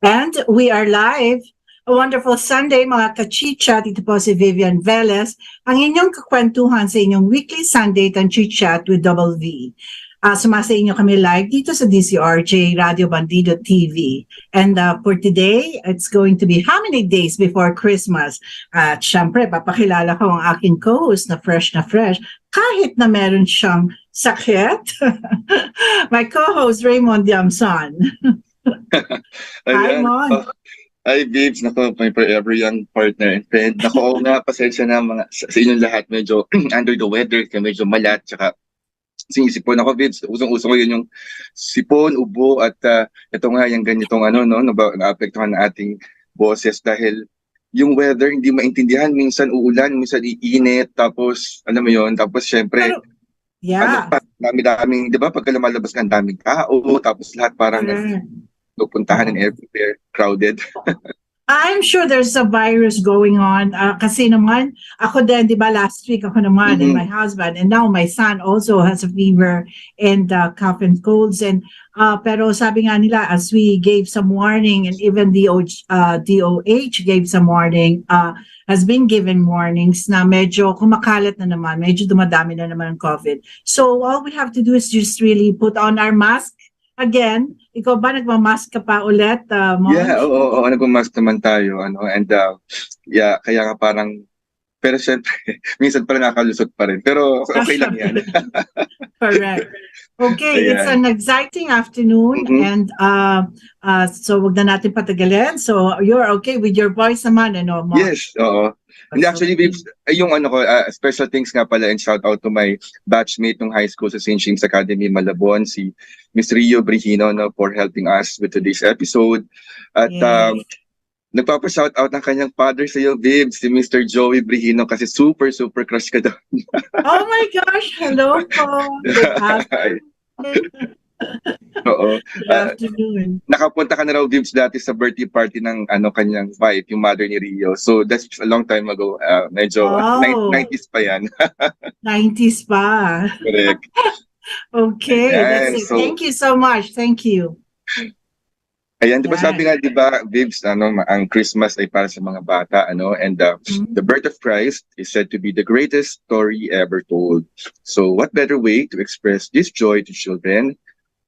And we are live. A wonderful Sunday, mga ka-chit-chat. Ito po si Vivian Velez, ang inyong kakwentuhan sa inyong weekly Sunday tan chit-chat with double V. Sumasa inyo kami live dito sa DCRJ Radio Bandido TV. And for today, it's going to be how many days before Christmas? At syempre, papakilala ko ang aking co-host na fresh kahit na meron siyang sakit. My co-host, Raymond Diamzon. Hi, Mon. Hi, Bibs. Nako, my forever young partner and friend. Nako, nga, pasensya na sa inyong lahat. Medyo under the weather, medyo malat, tsaka sinisipon ako, Bibs. Usong-uso ko yun yung sipon, ubo, at ito nga, yung ganitong na-apektuhan na ating boses dahil yung weather hindi maintindihan. Minsan uulan, minsan iinit, tapos, alam mo yun, tapos syempre, dami-daming, di ba, pagka lumalabas ka, ang daming tao, tapos lahat parang pupuntahan and everywhere, crowded. I'm sure there's a virus going on. Kasi naman, ako din, di ba, last week ako naman and my husband, and now my son also has a fever and cough and colds. And pero sabi nga nila, as we gave some warning, and even the DOH gave some warning, has been given warnings na medyo kumakalat na naman, medyo dumadami na naman ang COVID. So all we have to do is just really put on our mask. Again, ikaw ba nagmamask ka pa ulit? Yeah, oo, nagmamask naman tayo. And yeah, kaya nga parang, pero syempre, minsan pa rin nakalusot pa rin. Pero okay lang yan. Correct. Okay, it's an exciting afternoon and so wag na natin patagalin. So you're okay with your voice naman, ano? Mo? Yes, oo. And actually, Bibs, yung special thanks nga pala and shout out to my batchmate nung high school sa St. James Academy, Malabon, si Miss 𝗖𝗵𝗁𝗶, for helping us with today's episode. At nagpapa-shout out ng kanyang father sa iyo, Bibs, si Mr. 𝗖𝗵𝗶, kasi super crush ka daw. Oh my gosh, hello po. Good afternoon. Oo. Good afternoon. Nakapunta ka na raw, Bibs, dati sa birthday party ng kanyang wife, yung mother ni Rio. So that's a long time ago. Medyo 90s pa yan. 90s pa. Correct. Okay, that's it. So, thank you so much. Thank you. Ayan, di ba sabi nga, di ba, Bibs, ang Christmas ay para sa mga bata, and the birth of Christ is said to be the greatest story ever told. So what better way to express this joy to children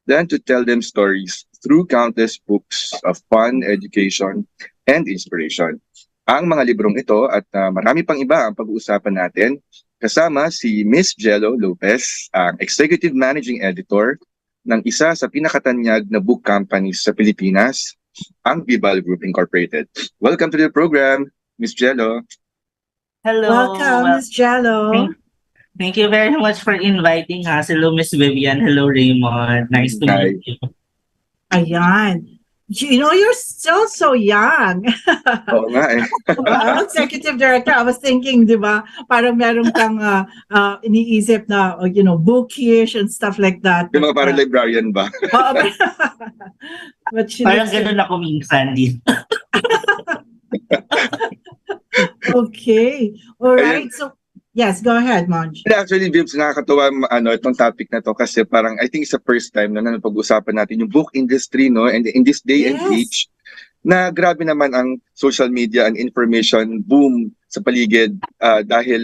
than to tell them stories through countless books of fun, education, and inspiration. Ang mga librong ito at marami pang iba ang pag-uusapan natin kasama si Miss Jello Lopez, ang Executive Managing Editor ng isa sa pinakatanyag na book companies sa Pilipinas, ang 𝗖𝗵𝗁 Group Incorporated. Welcome to the program, Miss Jello. Hello. Welcome, Miss Jello. Thank you very much for inviting us. Hello, Miss Vivian. Hello, Raymond. Nice to meet you. Ayan. You know, you're still so young. Oo nga eh. Executive Director, I was thinking, di ba, parang meron kang iniisip na, bookish and stuff like that. Yung mga parang librarian ba? But parang ganun ako minsan din. Okay. All right. So, yes, go ahead, Monj. Actually, Bibs, nakakatuwa itong topic na to kasi parang I think it's the first time na napag-usapan natin yung book industry, and in this day and age na grabe naman ang social media and information boom sa paligid dahil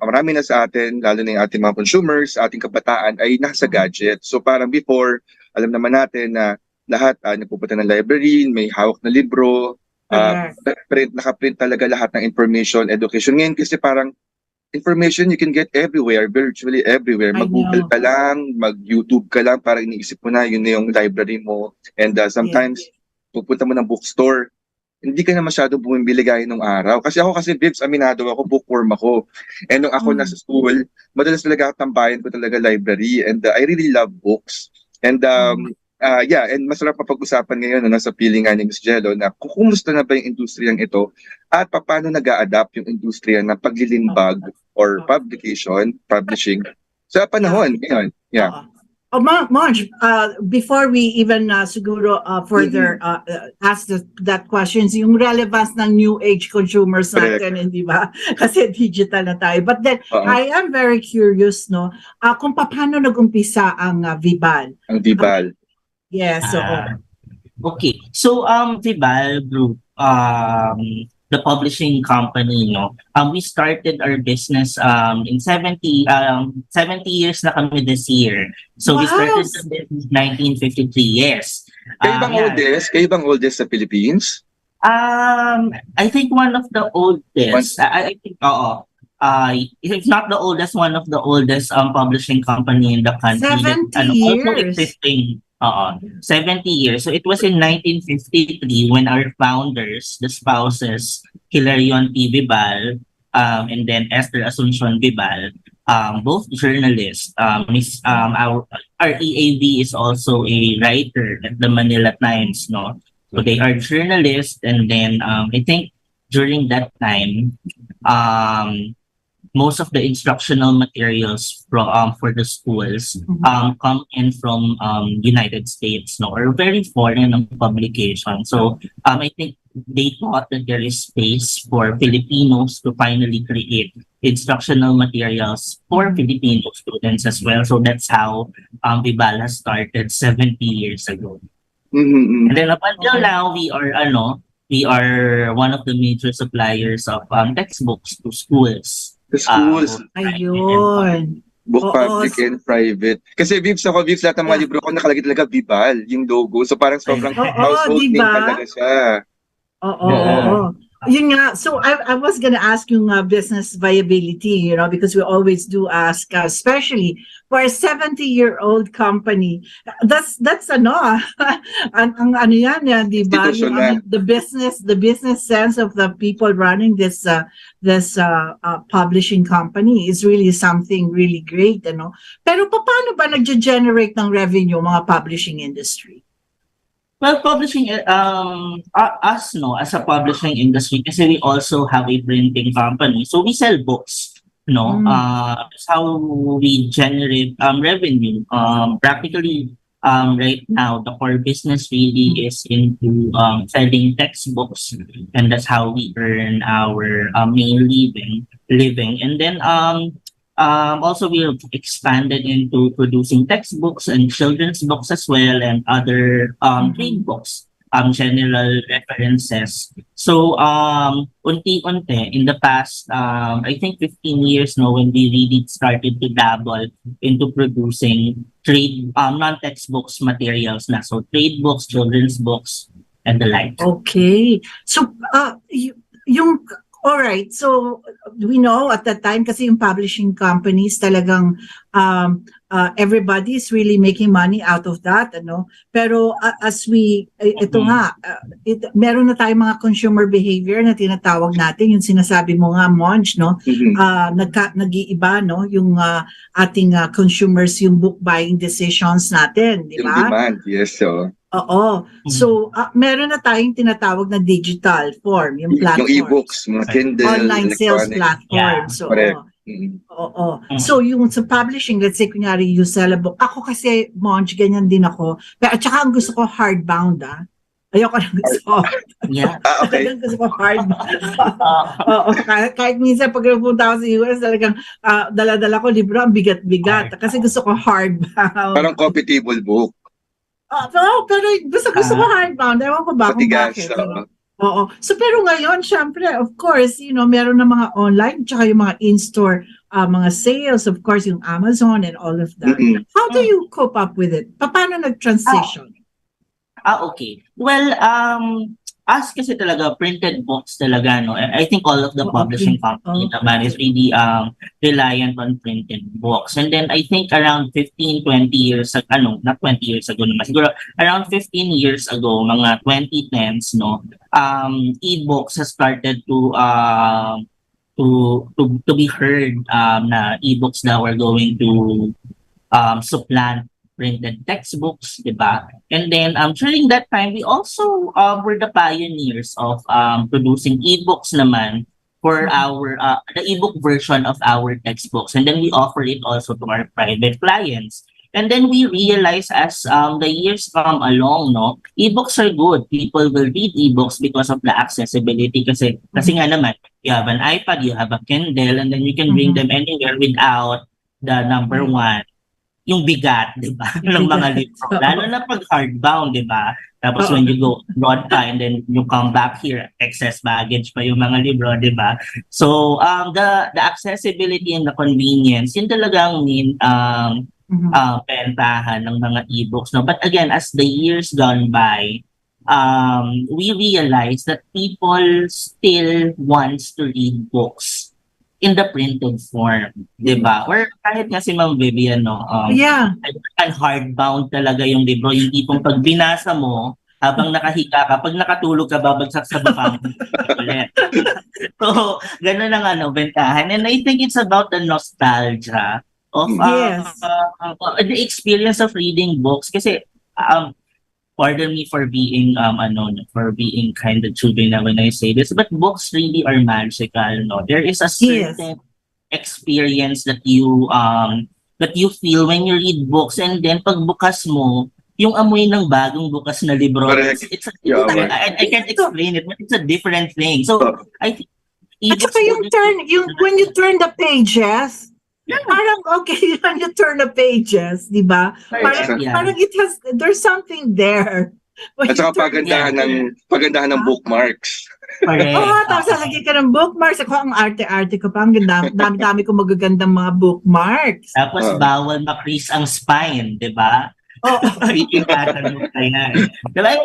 marami na sa atin, lalo na yung ating mga consumers, ating kabataan ay nasa gadget. So parang before, alam naman natin na lahat napupunta ng library, may hawak na libro, nakaprint talaga lahat ng information, education. Ngayon kasi parang information you can get everywhere, virtually everywhere. Mag-Google ka lang, mag-YouTube ka lang, parang iniisip mo na, yun na yung library mo. And sometimes, pupunta mo ng bookstore, hindi ka na masyado bumibili gaya nung araw. Kasi Bibs, aminado ako, bookworm ako. And nung ako nasa school, madalas talaga tambayan ko talaga library. And I really love books. And and masarap mapag-usapan ngayon sa piling ni Ms. Jello na kumusta na ba yung industriyang ito at paano nag-a-adapt yung industriya ng paglilimbag or publishing sa panahon ngayon. Yeah. Monj, before we even siguro further ask that questions, yung relevance ng new age consumers natin, hindi ba? Kasi digital na tayo. But then, I am very curious, kung paano nag-umpisa ang 𝗖𝗵𝗁. Ang 𝗖𝗵𝗁. Yes, so Okay. So, Vibal Group, the publishing company, we started our business in 70 years na kami this year. So we Wow! started the business 1953. Yes. Kayo bang Yeah. oldest? Kayo bang oldest sa Philippines? I think one of the oldest. I think, oo. If not the oldest, one of the oldest publishing company in the country. 70 Also years. existing. 70 years. So it was in 1953 when our founders, the spouses, 𝗖𝗵𝗶𝘁, and then Esther Asuncion Vibal, both journalists. Our EAV is also a writer at the Manila Times, no? So they are journalists, and then I think during that time, most of the instructional materials for the schools come in from United States, no, or very foreign publication. So I think they thought that there is space for Filipinos to finally create instructional materials for Filipino students as well. So that's how Vibal has started 70 years ago. Mm-hmm. And then up until now, we are one of the major suppliers of textbooks to schools. The schools, Ayun. book Oo. public and private. Kasi Vibs, lahat ng mga libro ko nakalagay talaga Vibal, yung logo. So parang sobrang Oo, household name diba? talaga siya. Oo, Yeah. oo. Yun nga, so I was gonna ask yung business viability, because we always do ask, especially for a 70-year-old company. That's ang ano yan, di ba? Institutional. The business sense of the people running this publishing company is really something really great, Pero paano ba nagge-generate ng revenue mga publishing industry? Well, publishing, us, as a publishing industry, kasi we also have a printing company. So we sell books, that's how we generate revenue. Practically, right now, the core business really is into selling textbooks, and that's how we earn our main living. And then, also, we have expanded into producing textbooks and children's books as well, and other trade books, general references. So, unti-unti, in the past, I think 15 years now, when we really started to dabble into producing trade, non-textbooks materials na. So, trade books, children's books, and the like. Okay. So, all right. So we know at that time kasi yung publishing companies talagang everybody is really making money out of that, Pero meron na tayong mga consumer behavior na tinatawag natin, yung sinasabi mo nga, Monch, nag-iiba, yung ating consumers, yung book buying decisions natin, di Yung ba? demand, yes. So, Oo. So, meron na tayong tinatawag na digital form, yung platform. yung e-books, mga Kindle, Online sales electronic. platform. Yeah, So, correct. oo. So, yung sa publishing, let's say, kunyari, you sell a book. Ako kasi, Monch, ganyan din ako. Pero, at saka, ang gusto ko hardbound, Ayoko na gusto. Yeah. Okay. Talagang gusto ko hardbound. Oo. Kahit minsan, pag napunta ako sa US, talagang dala-dala ko libro, ang bigat-bigat. Kasi gusto ko hardbound. Parang coffee table book. Pero gusto ko hardbound. Ewan ko ba kung Matigas, bakit. Oo. So, pero ngayon, syempre, of course, meron na mga online, tsaka yung mga in-store, mga sales, of course, yung Amazon and all of that. Mm-hmm. How do you cope up with it? Paano nag-transition? Okay. Well, us kasi talaga, printed books talaga, no? I think all of the publishing company naman is really reliant on printed books. And then I think around 15, 20 years, not 20 years ago naman, siguro around 15 years ago, mga 2010s, no? E-books has started to be heard, na e-books now are going to supplant printed textbooks, diba? And then during that time, we also were the pioneers of producing ebooks naman for our the ebook version of our textbooks, and then we offer it also to our private clients. And then we realize as the years come along, no, ebooks are good. People will read ebooks because of the accessibility. Kasi nga naman, you have an iPad, you have a Kindle, and then you can bring them anywhere without the number one yung bigat, di ba? Ng mga libro. Lalo na pag hardbound, di ba? Tapos when you go abroad pa and then you come back here, excess baggage pa yung mga libro, di ba? So, the accessibility and the convenience, yun talagang bentahan ng mga ebooks. No? But again, as the years gone by, we realized that people still wants to read books in the printed form, di ba? Or kahit nga si Ma'am Vivian, no, hardbound talaga yung libro, yung tipong pag binasa mo, habang nakahiga ka, pag nakatulog ka, babagsak sa baba mo ulit. So, ganun ang bentahan. And I think it's about the nostalgia of the experience of reading books. Kasi, pardon me for being kind of juvenile when I say this, but books really are magical. No, there is a certain experience that you feel when you read books, and then pag bukas mo, yung amoy ng bagong bukas na libro, it's I can't explain it, but it's a different thing. So I think at saka when you turn the pages. Parang okay when you turn the pages, di ba? Parang there's something there. At saka pagandahan ng bookmarks. Tapos lalagyan ka ng bookmarks. Ako ang arte-arte ko pa. Ang dami ko magagandang mga bookmarks. Tapos bawal ma-crease ang spine, di ba? I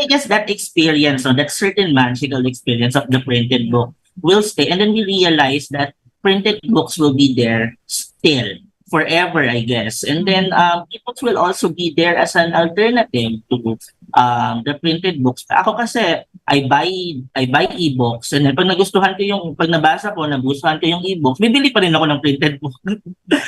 guess that experience, that certain magical experience of the printed book will stay. And then we realize that printed books will be there still forever, I guess. And then ebooks will also be there as an alternative to the printed books. Ako kasi I buy ebooks, and then pag nabasa ko, nagustuhan ko yung ebooks, bibili pa rin ako ng printed book.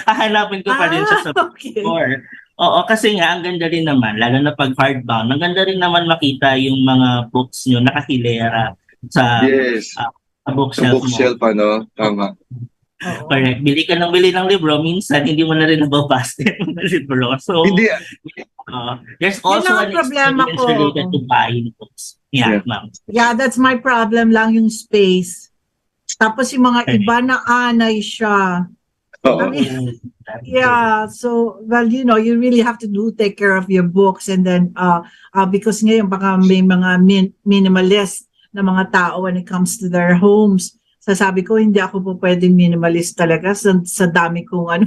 Hahanapin ko pa rin siya sa store. Oo, kasi nga ang ganda rin naman, lalo na pag hardbound, ang ganda rin naman makita yung mga books nyo nakahilera sa bookshelf mo. Tama. Correct. Bili ng libro, minsan hindi mo na rin nababasa yung libro. So, there's also an experience related to buying books. Ma'am. Yeah, that's my problem lang, yung space. Tapos yung mga iba na anay siya. So, well, you really have to take care of your books, and then, because ngayon baka may mga minimalist na mga tao when it comes to their homes. Sasabi ko, hindi ako po pwedeng minimalist talaga sa dami kong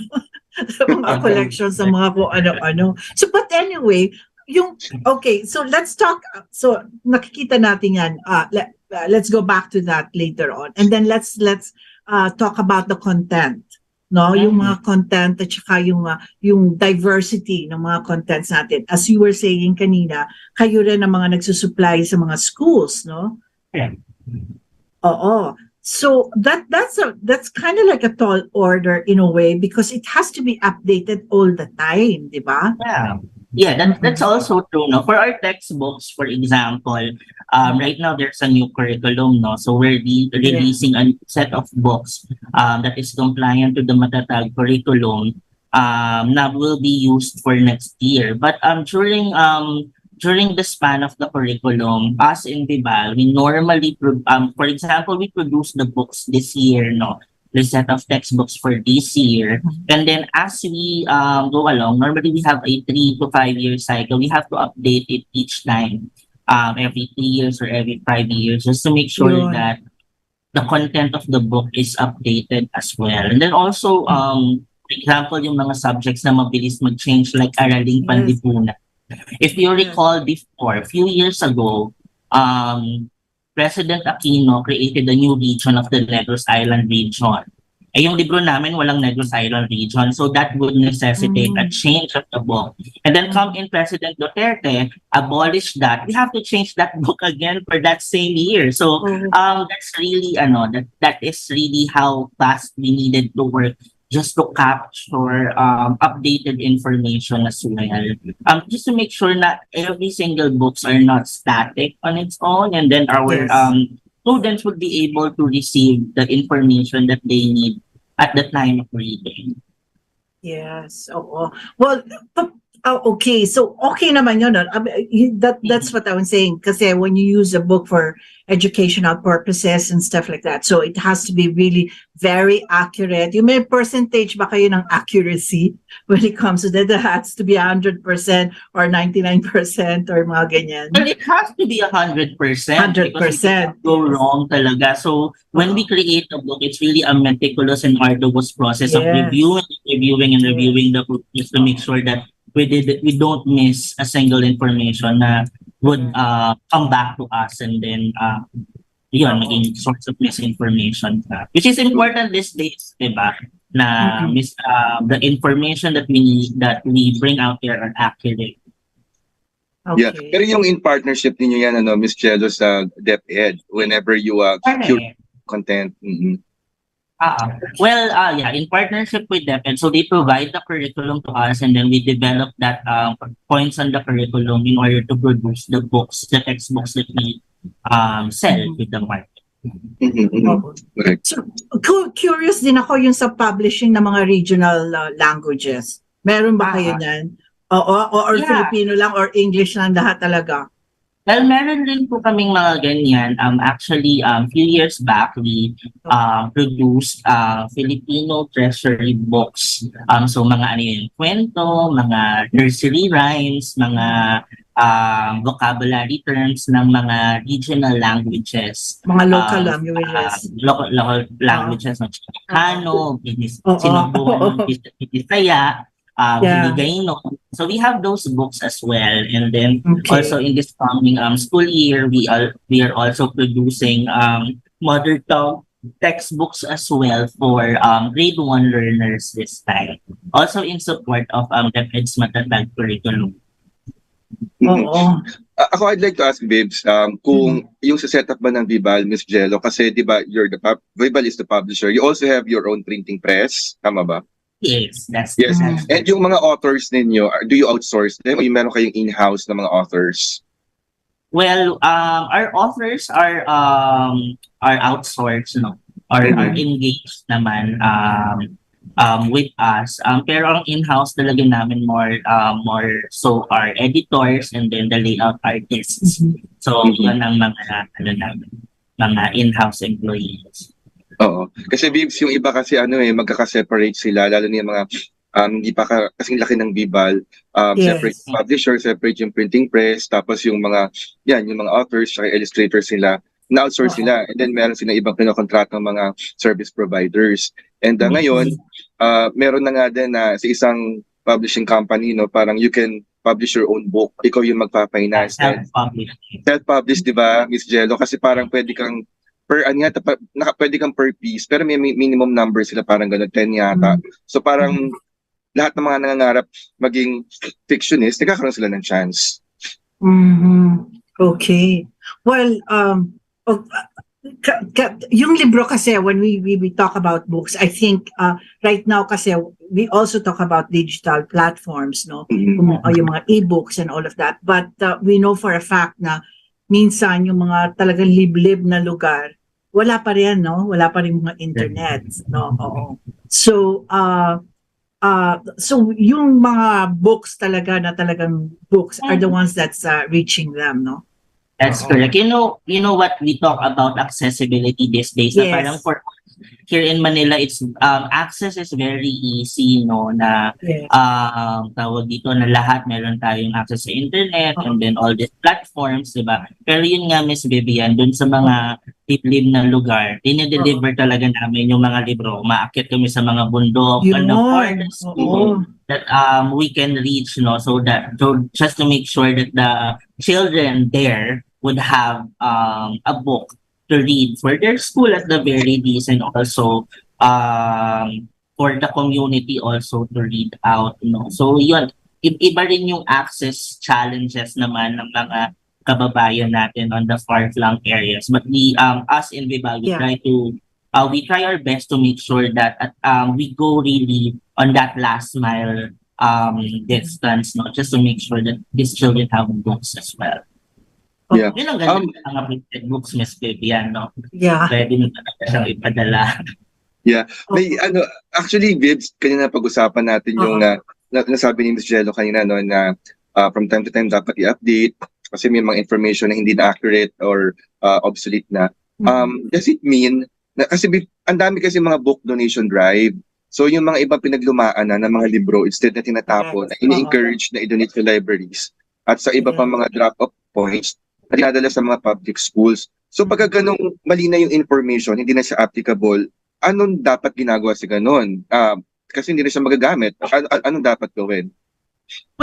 mga collection sa mga kung ano-ano. So, but anyway, so let's talk. So, nakikita natin yan. Let's go back to that later on. And then let's talk about the content. No, yung mga content at saka yung diversity ng mga contents natin. As you were saying kanina, kayo rin ang mga nagsusupply sa mga schools, no? Yeah. Oo. So that's kind of like a tall order in a way, because it has to be updated all the time, di ba? That's also true. No, for our textbooks, for example, right now there's a new curriculum. No, so we're releasing a new set of books that is compliant to the Matatag curriculum that will be used for next year. But during the span of the curriculum, us in Bibal, we normally, for example, we produce the books this year, the set of textbooks for this year. And then as we go along, normally we have a 3 to 5 year cycle. We have to update it each time, every 3 years or every 5 years, just to make sure that the content of the book is updated as well. And then also, for example, yung mga subjects na mabilis mag-change, like Araling Panlipunan. If you recall before, a few years ago, President Aquino created a new region of the Negros Island region. Yung libro namin walang Negros Island region, so that would necessitate a change of the book. And then come in President Duterte, abolish that. We have to change that book again for that same year. So that's really that is really how fast we needed to work, just to capture updated information as well. Just to make sure that every single books are not static on its own, and then our students would be able to receive the information that they need at the time of reading. Yes. Well, Oh, okay. So, okay naman yun. No? That's what I was saying. Kasi when you use a book for educational purposes and stuff like that, so it has to be really very accurate. You may percentage ba kayo ng accuracy when it comes to that? It has to be 100% or 99% or mga ganyan. Well, it has to be 100%. 100%. Because it cannot go wrong talaga. So when we create a book, it's really a meticulous and arduous process of Yes. reviewing the book just to make sure that we don't miss a single information na would come back to us and then yun, maging source of misinformation. Which is important these days, diba? Na the information that we bring out there are accurate. Yeah. Okay. Pero yung in partnership ninyo yan, ano, Miss Jello, sa DepEd, whenever you curate content. Well, yeah, in partnership with them, and so they provide the curriculum to us, and then we develop that points on the curriculum in order to produce the books, the textbooks that we sell with the market. Right. So, curious din ako yung sa publishing ng mga regional languages. Meron ba kayo niyan? Or Yeah. Filipino lang or English lang lahat talaga? Well, meron din po kaming mga ganyan. Actually, few years back, we produced Filipino treasury books. So mga ano yun, kwento, mga nursery rhymes, mga vocabulary terms ng mga regional languages. Mga local languages. Local languages, no? Chicano, Sinubuan ng Bisaya, Hiligayno. So we have those books as well, and then also in this coming school year, we are also producing mother tongue textbooks as well for grade 1 learners this time. Also in support of DepEd's matatag curriculum. Ako, I'd like to ask Bibs, kung yung sa setup ba ng Vibal, Miss Jello, kasi di ba Vibal is the publisher, you also have your own printing press, tama ba? Yes, that's yes. And yung mga authors ninyo, do you outsource them o yung meron kayong in-house na mga authors? Well, our authors are outsourced, no? Are engaged naman with us. Pero ang in-house talaga namin more so our editors and then the layout artists. So yun ang mga in-house employees. Oo. Kasi Bibs, yung iba kasi magkaka-separate sila, lalo na yung mga hindi pa kasing laki ng Bibal, separate publisher, separate yung printing press, tapos yung mga authors, saka illustrators sila, na-outsource sila, and then meron silang ibang pinokontrato ng mga service providers. And ngayon, meron na nga din na sa isang publishing company, no, parang you can publish your own book, ikaw yung magpa-finance. Self-publish, di ba, Miss Jello? Kasi parang pwede kang pwede kang per piece, pero may minimum number sila, parang gano'n, 10 yata. So parang lahat ng mga nangangarap maging fictionist, nagkakaroon sila ng chance. Okay. Well, yung libro kasi, when we talk about books, I think right now kasi we also talk about digital platforms, no? Yung mga e-books and all of that. But we know for a fact na minsan yung mga talagang liblib na lugar, wala pa rin, no? Wala pa rin mga internet, no? Oo. So, so yung mga books talaga na talagang books are the ones that's reaching them, no? That's correct. You know what we talk about accessibility these days. Na parang for here in Manila, it's access is very easy, no, na tawag dito na lahat meron tayong access sa internet and then all these platforms, diba? Pero yun nga, Miss Vivian, dun sa mga liblib na lugar, dinideliver talaga namin yung mga libro. Maakyat kami sa mga bundok and the farthest that we can reach, no, so just to make sure that the children there would have a book to read for their school at the very least, and also for the community also to read out, no. So yun, iba rin yung access challenges naman ng mga kababayan natin on the far-flung areas, but we us in Vibal, we try our best to make sure that we go really on that last mile distance, no, just to make sure that these children have books as well. Yeah. Yun ang ganda ng mga printed books, Miss Vivian, no? Yeah. Pwede mo talaga siyang ipadala. Yeah. May actually, Vibs, kanina pag-usapan natin yung nasabi ni Ms. Jello kanina no, na from time to time dapat i-update kasi may mga information na hindi na accurate or obsolete na. Does it mean na kasi ang dami kasi mga book donation drive. So yung mga ibang pinaglumaan na ng mga libro, instead na tinatapon, na ini-encourage na i-donate to libraries at sa iba pang mga drop-off points na dinadala sa mga public schools. So pagka ganong mali na yung information, hindi na siya applicable, anong dapat ginagawa sa ganon? Kasi hindi na siya magagamit. Anong dapat gawin?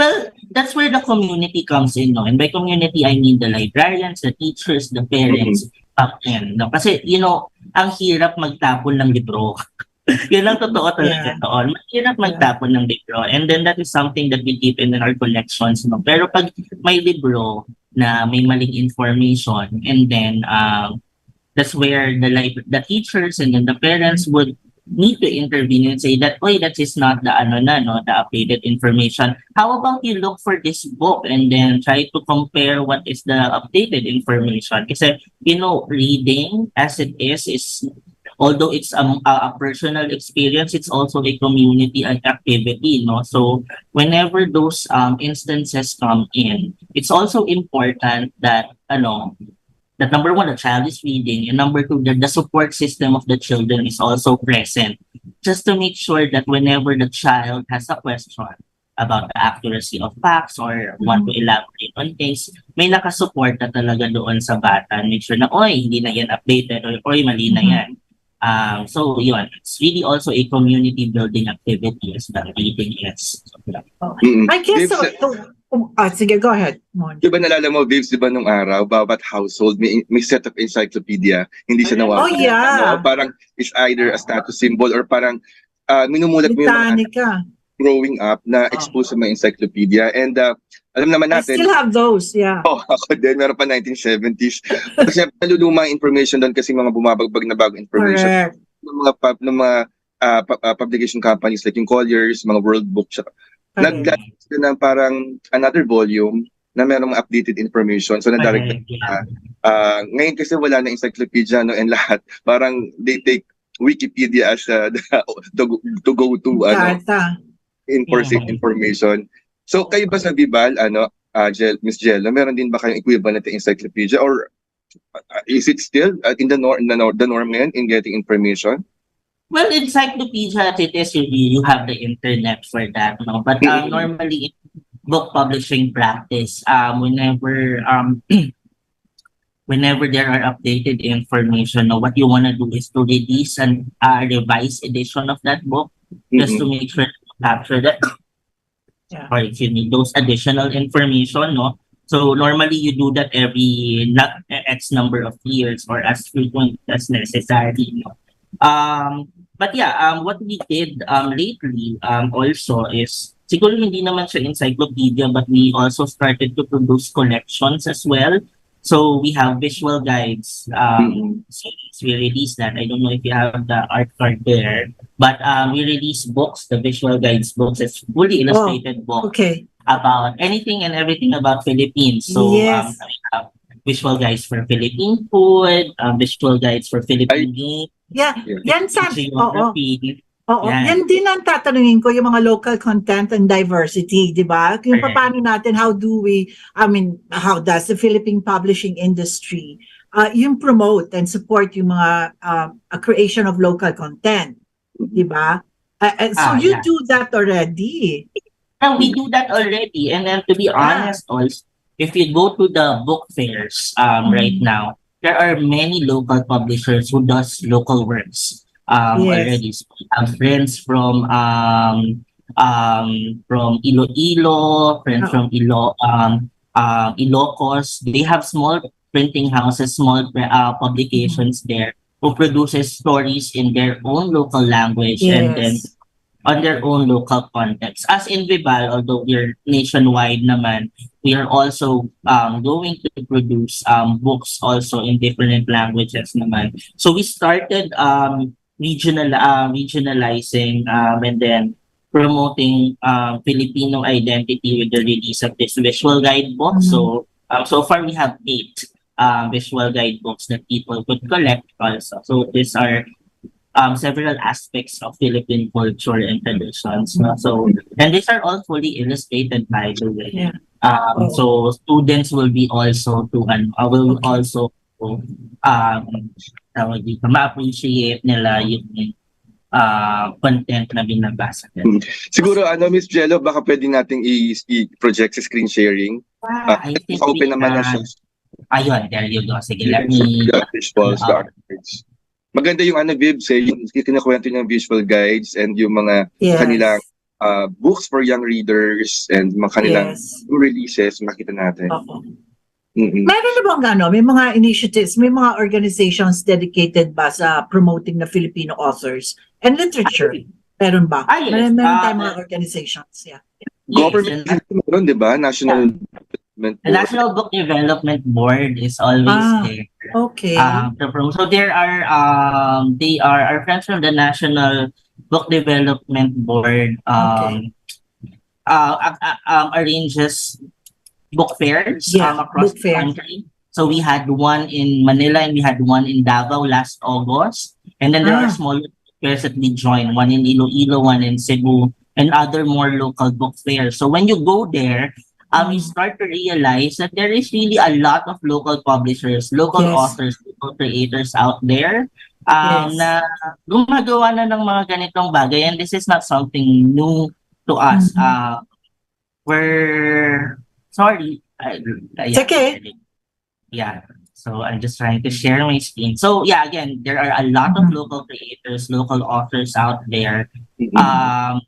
Well, that's where the community comes in, no? And by community, I mean the librarians, the teachers, the parents, no? Kasi, ang hirap magtapon ng libro. Yun ang totoo talaga doon. Mahirap magtapon ng libro. And then that is something that we keep in our collections, no? Pero pag may libro na may maling information, and then that's where the teachers and then the parents would need to intervene and say that, that is not the the updated information. How about you look for this book and then try to compare what is the updated information? Kasi, reading as it is although it's a personal experience, it's also a community activity, no? So whenever those instances come in, it's also important that, that number one, the child is reading, and number two, that the support system of the children is also present, just to make sure that whenever the child has a question about the accuracy of facts or want to elaborate on things, may nakasupport na talaga doon sa bata. Make sure na, hindi na yan updated, or mali na yan. So yun, it's really also a community building activity as the reading is. I guess sige, go ahead. Diba nalala mo, Vives, diba nung araw, bawat household may set of encyclopedia, hindi siya nawawala. Oh yeah. Parang it's either a status symbol or parang minumulat mo yung mga growing up na exposed sa mga encyclopedia. And alam naman natin, I still have those, yeah. Ako din, meron pa 1970s. Kasi naluluma information doon kasi mga bumabagbag na bagong information. Correct. Ng mga publication companies like yung Collier's, mga World Books. Nag-launch ng parang another volume na merong updated information. So nadirect ngayon kasi wala na encyclopedia and lahat. Parang they take Wikipedia as to go to information. So kayo ba sa Bibal, Miss Jello, meron din ba kayong equivalent na encyclopedia or is it still in the norm ngayon in getting information? Well, encyclopedia, it is you have the internet for that, no? But normally in book publishing practice, whenever there are updated information, what you want to do is to release a revised edition of that book, just to make sure to capture that. Or if you need those additional information, no? So normally you do that every X number of years or as frequent as necessary, no? But yeah, what we did lately also is, siguro hindi naman siya encyclopedia, but we also started to produce collections as well. So we have visual guides. Series. We released that. I don't know if you have the art card there, but we release books, the visual guides books. It's fully illustrated book about anything and everything about Philippines. So we have visual guides for Philippine food, visual guides for Philippine games. Yan yan din ang tatanungin ko, yung mga local content and diversity, di ba? Yung paano natin, how does the Philippine publishing industry yung promote and support yung mga creation of local content, di ba? So you do that already. Yeah, we do that already. And then to be honest also, if you go to the book fairs right now, there are many local publishers who does local works already. So we have friends from Iloilo, friends from Ilocos. They have small printing houses, small publications there who produces stories in their own local language and then on their own local context. As in Vibal, although we're nationwide naman, we are also going to produce books also in different languages naman. So we started regionalizing and then promoting Filipino identity with the release of this visual guidebook. So so far we have 8 visual guidebooks that people could collect also. So these are several aspects of Philippine culture and traditions. No? So, and these are all fully illustrated, by the way. Yeah. So students will be also will Okay. also tawag dito, ma-appreciate nila yung content na binabasa nila. Siguro, Miss Jello, baka pwede nating i-project sa screen sharing. I think Open naman na siya. Ayun, there you go. Sige, let me... The visuals, the artworks. Maganda yung Vibs, yung kinakwento niyang visual guides and yung mga kanilang books for young readers and mga kanilang new releases, makita natin. Meron na bang may mga initiatives, may mga organizations dedicated ba sa promoting the Filipino authors and literature? Meron ba? Yes. Meron tayong mga organizations, Government, meron, di ba? National The National Book Development Board is always there. Okay. So there are they are our friends from the National Book Development Board arranges book fairs across the country. So we had one in Manila and we had one in Davao last August. And then there are smaller fairs that we join, one in Iloilo, one in Cebu, and other more local book fairs. So when you go there, we start to realize that there is really a lot of local publishers, local authors, local creators out there na gumagawa na ng mga ganitong bagay. And this is not something new to us. We're sorry. It's okay. Yeah. So I'm just trying to share my screen. So yeah, again, there are a lot of local creators, local authors out there, and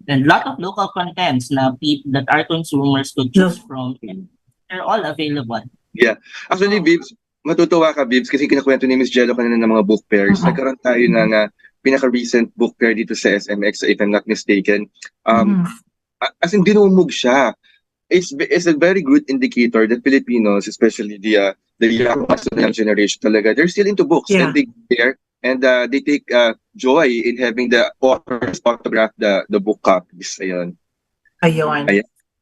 a lot of local contents na people that our consumers could choose from. They're all available. Yeah. Actually, Bibs, matutuwa ka, Bibs, kasi kinakwento ni Miss Jello kanina ng mga book fairs. Nagkaroon tayo ng pinaka-recent book fair dito sa SMX, if I'm not mistaken. As in, dinumog siya. It's a very good indicator that Filipinos, especially the young generation talaga, they're still into books and they care and they take joy in having the authors autograph the book copies. Ayun.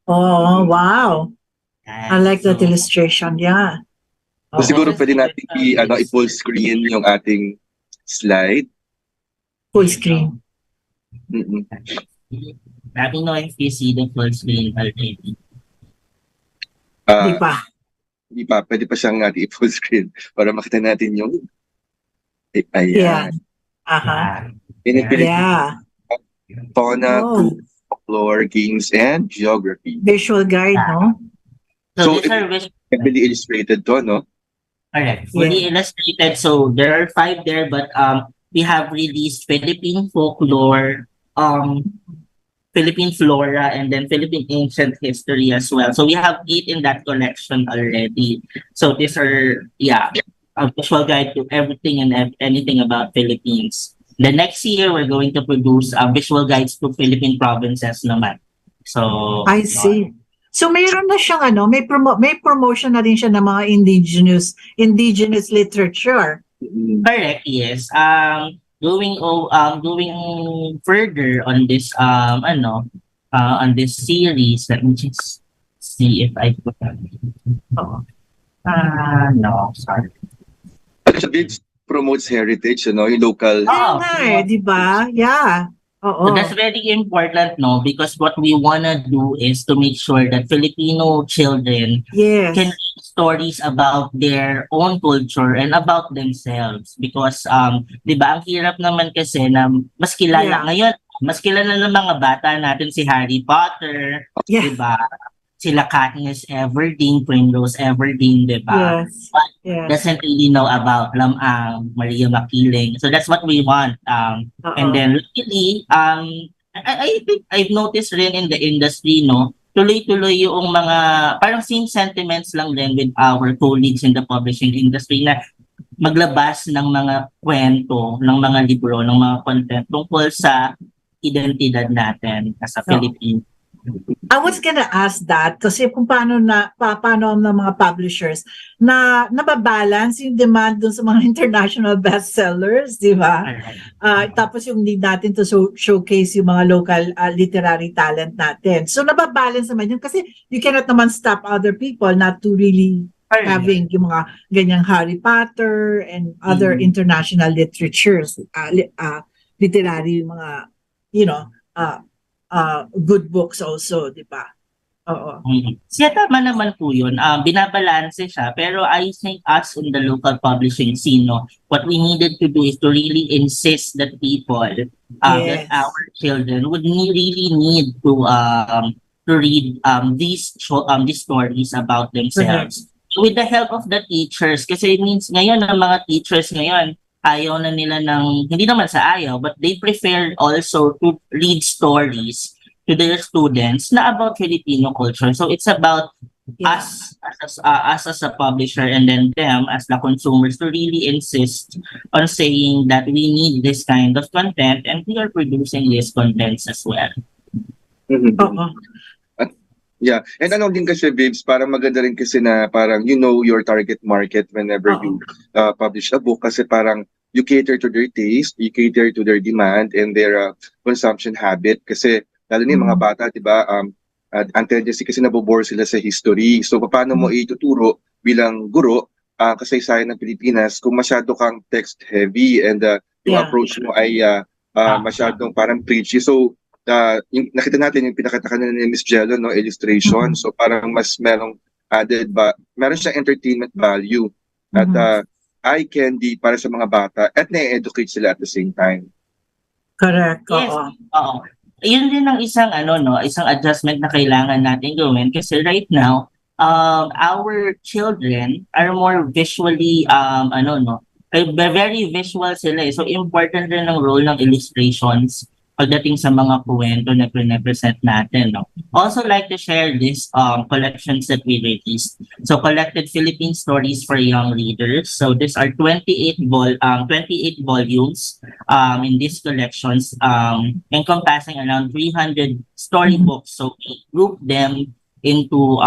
Oh, wow. I like that illustration. Yeah. So siguro pwede natin i-full screen yung ating slide. Full screen. Let me know if you see the full screen already. Hindi pa. Hindi pa. Pwede pa siyang i-full screen para makita natin yung ayan. Fauna, folklore, games, and geography. Visual guide, no? So these are heavily illustrated to, no? Correct. Fully illustrated. So there are 5 there, but we have released Philippine folklore, Philippine flora, and then Philippine ancient history as well. So we have 8 in that collection already. So these are, a visual guide to everything and anything about Philippines. The next year, we're going to produce visual guides to Philippine provinces naman. So I see. So mayroon na siyang may promotion na rin siya ng mga indigenous literature. Correct, yes. Going further on this on this series, let me just see if I put that. No, sorry. It promotes heritage, yung local. Di ba? Yeah. So that's very important, no? Because what we wanna do is to make sure that Filipino children can read stories about their own culture and about themselves. Because, di ba, ang hirap naman kasi na mas kilala ngayon, mas kilala ng mga bata natin si Harry Potter, di ba? Sila Katniss Everdeen, Primrose Everdeen, di ba? But doesn't really know about Maria Makiling. So that's what we want. And then luckily, I think I've noticed rin in the industry, no, tuloy-tuloy yung mga parang same sentiments lang din with our colleagues in the publishing industry na maglabas ng mga kwento, ng mga libro, ng mga content tungkol sa identidad natin as a Filipino. I was gonna ask that kasi kung paano ng mga publishers na nababalance yung demand dun sa mga international bestsellers, di ba? Tapos yung need natin to showcase yung mga local literary talent natin. So nababalance naman yun kasi you cannot naman stop other people not to really having yung mga ganyang Harry Potter and other international literatures, literary mga, good books also, di ba? Oo. Siya tama naman po yun. Binabalanse siya. Pero I think us in the local publishing scene, no, what we needed to do is to really insist that people, that our children would really need to read these stories about themselves. With the help of the teachers, kasi it means ngayon ang mga teachers ngayon, ayaw na nila hindi naman sa ayaw, but they prefer also to read stories to their students na about Filipino culture. So it's about us as a publisher and then them as the consumers to really insist on saying that we need this kind of content and we are producing these contents as well. Yeah. And ano din kasi, babes, parang maganda rin kasi na parang you know your target market whenever you publish a book kasi parang you cater to their taste, you cater to their demand and their consumption habit kasi lalo na yung mga bata, di ba, ang tendency kasi nabobore sila sa history. So, paano mo ituturo bilang guro, kasaysayan ng Pilipinas kung masyado kang text-heavy and yung approach mo ay masyadong parang preachy. So, yung, nakita natin yung pinakita kanina ni Miss Jello, no, illustration. So, parang mas merong added, meron siyang entertainment value at eye candy para sa mga bata at na-educate sila at the same time. Correct. Yes. Oo. Yun din ang isang isang adjustment na kailangan natin gawin kasi right now our children are more visually very visual sila so important rin ang role ng illustrations pagdating sa mga kwento na pre-present natin. Also like to share these collections that we released. So collected Philippine stories for young readers. So these are 28 volumes in these collections encompassing around 300 storybooks. So we group them into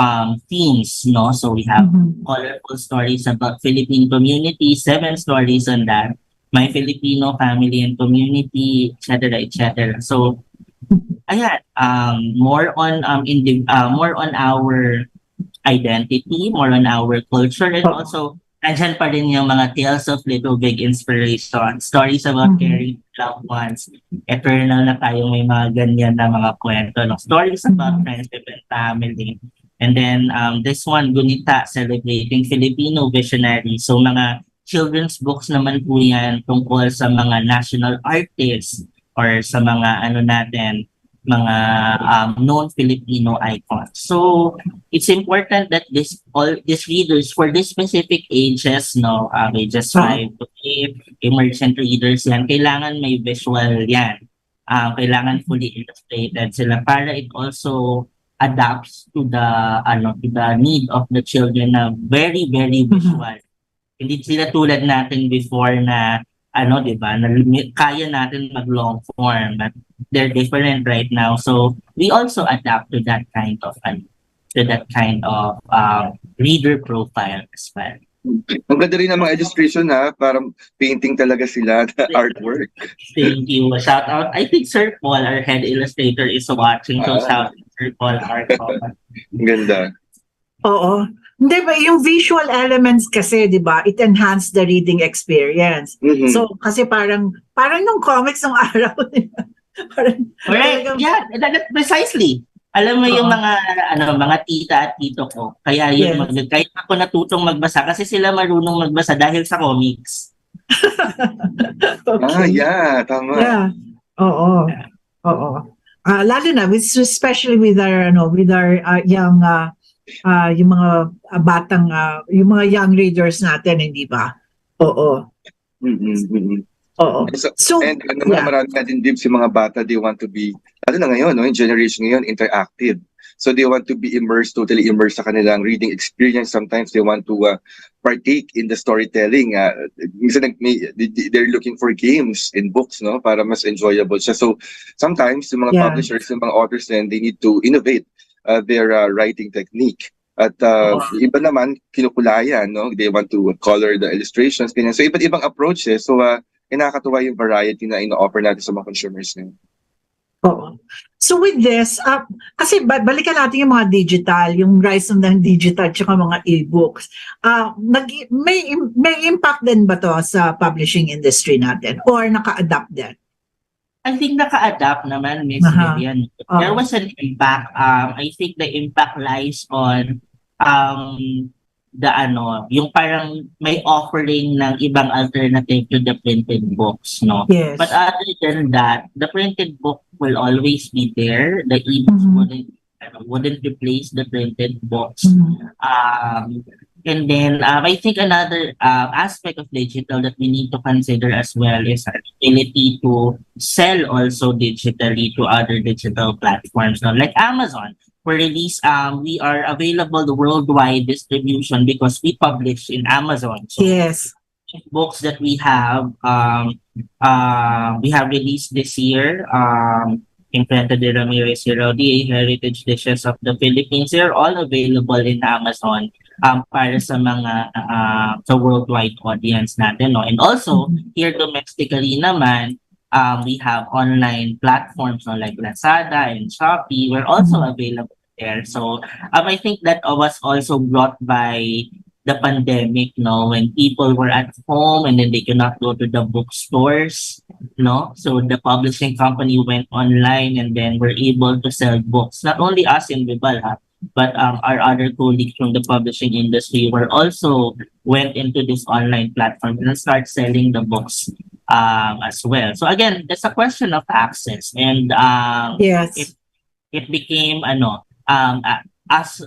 themes, no? So we have colorful stories about Philippine community, 7 stories on that. My Filipino family and community, etc. So, ayan, more on our identity, more on our culture, and also andyan pa rin yung mga tales of little big inspiration, stories about caring loved ones, eternal na tayo may mga ganyan na mga kwento, no? Stories about friendship and family. And then this one, Gunita, celebrating Filipino visionaries. So mga children's books naman po yan tungkol sa mga national artists or sa mga mga known Filipino icons. So it's important that all these readers for these specific ages, ages 5 to 8, emergent readers yan, kailangan may visual yan. Kailangan fully illustrated sila para it also adapts to the need of the children na very, very visual. Hindi sila tulad natin before na di ba, na kaya natin mag long form, but they're different right now. So we also adapt to that kind of reader profile as well. Ang ganda rin ng mga illustration parang painting talaga sila, the artwork. Thank you. Shout out. I think Sir Paul, our head illustrator, is watching. So shout out Sir Paul, our Ang ganda. Oo. Hindi ba, yung visual elements kasi, di ba, it enhanced the reading experience. So, kasi parang nung comics ng araw, Correct. Yeah, precisely. Alam mo yung mga tita at tito ko, kaya yun, kahit ako natutong magbasa, kasi sila marunong magbasa dahil sa comics. Tama. Yeah. Oo. Lalo na, especially with our young yung mga batang yung mga young readers natin, hindi ba? Oo. So and marami natin din si mga bata, they want to be na ngayon, yung generation ngayon interactive. So they want to be totally immersed sa kanilang reading experience. Sometimes they want to partake in the storytelling. Minsan they're looking for games in books, para mas enjoyable siya. So sometimes yung mga publishers, yung mga authors then they need to innovate their writing technique. At iba naman, kinukulayan, they want to color the illustrations, ganyan. So iba't ibang approaches. So nakakatuwa yung variety na ino-offer natin sa mga consumers ngayon. Oo. So with this, kasi balikan natin yung mga digital, yung rise ng digital tsaka mga e-books. May impact din ba to sa publishing industry natin or naka-adapt din? I think naka-adapt naman, Miss Aha. Vivian. There was an impact. I think the impact lies on yung parang may offering ng ibang alternative to the printed books, no? Yes. But other than that, the printed book will always be there. The e-books wouldn't replace the printed books. And then I think another aspect of digital that we need to consider as well is our ability to sell also digitally to other digital platforms, no? Like Amazon. We are available worldwide distribution because we publish in Amazon. So Yes. books that we have released this year, Infanta de Ramirez Herodi, Heritage Dishes of the Philippines, they're all available in Amazon para sa mga sa worldwide audience natin, no? And also here domestically naman, we have online platforms, no, like Lazada and Shopee. We're also available there. So I think that was also brought by the pandemic, no, when people were at home and then they cannot go to the bookstores, no. So the publishing company went online and then we're able to sell books. Not only us in Bibal, but our other colleagues from the publishing industry were also went into this online platform and start selling the books as well. So again, that's a question of access, and Yes. it became as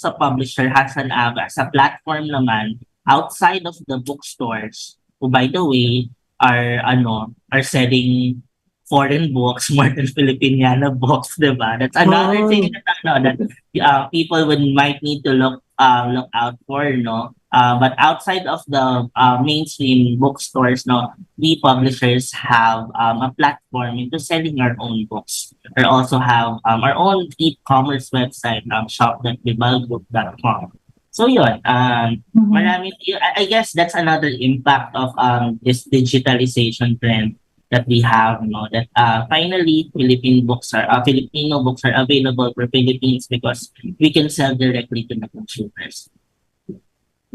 a publisher as a platform naman outside of the bookstores, who by the way are selling foreign books more than Filipiniana books, diba? That's another thing that people might need to look out for, no. But outside of the mainstream bookstores, no, we publishers have a platform into selling our own books. We also have our own e-commerce website, shop.bibalbook.com. So yun, marami, I guess that's another impact of this digitalization trend that we have, no, that finally Filipino books are available for Philippines because we can sell directly to the consumers.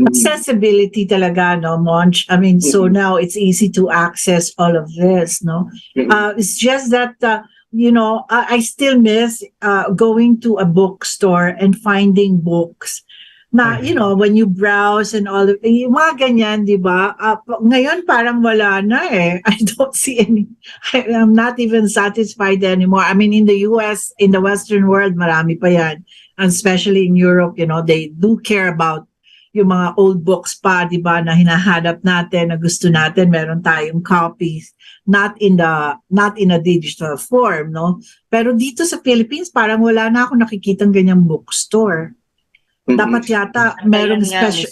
Accessibility talaga, no, Monch? I mean, so now it's easy to access all of this, no? It's just that, I still miss going to a bookstore and finding books. Na, when you browse and all, yung mga ganyan, di ba? Ngayon parang wala na eh. I don't see any. I'm not even satisfied anymore. I mean, in the US, in the Western world, marami pa yan. And especially in Europe, they do care about yung mga old books pa, di ba, na hinahanap natin, na gusto natin, meron tayong copies, not in a digital form, no? Pero dito sa Philippines, parang wala na ako nakikitang ganyang bookstore. Dapat yata merong special.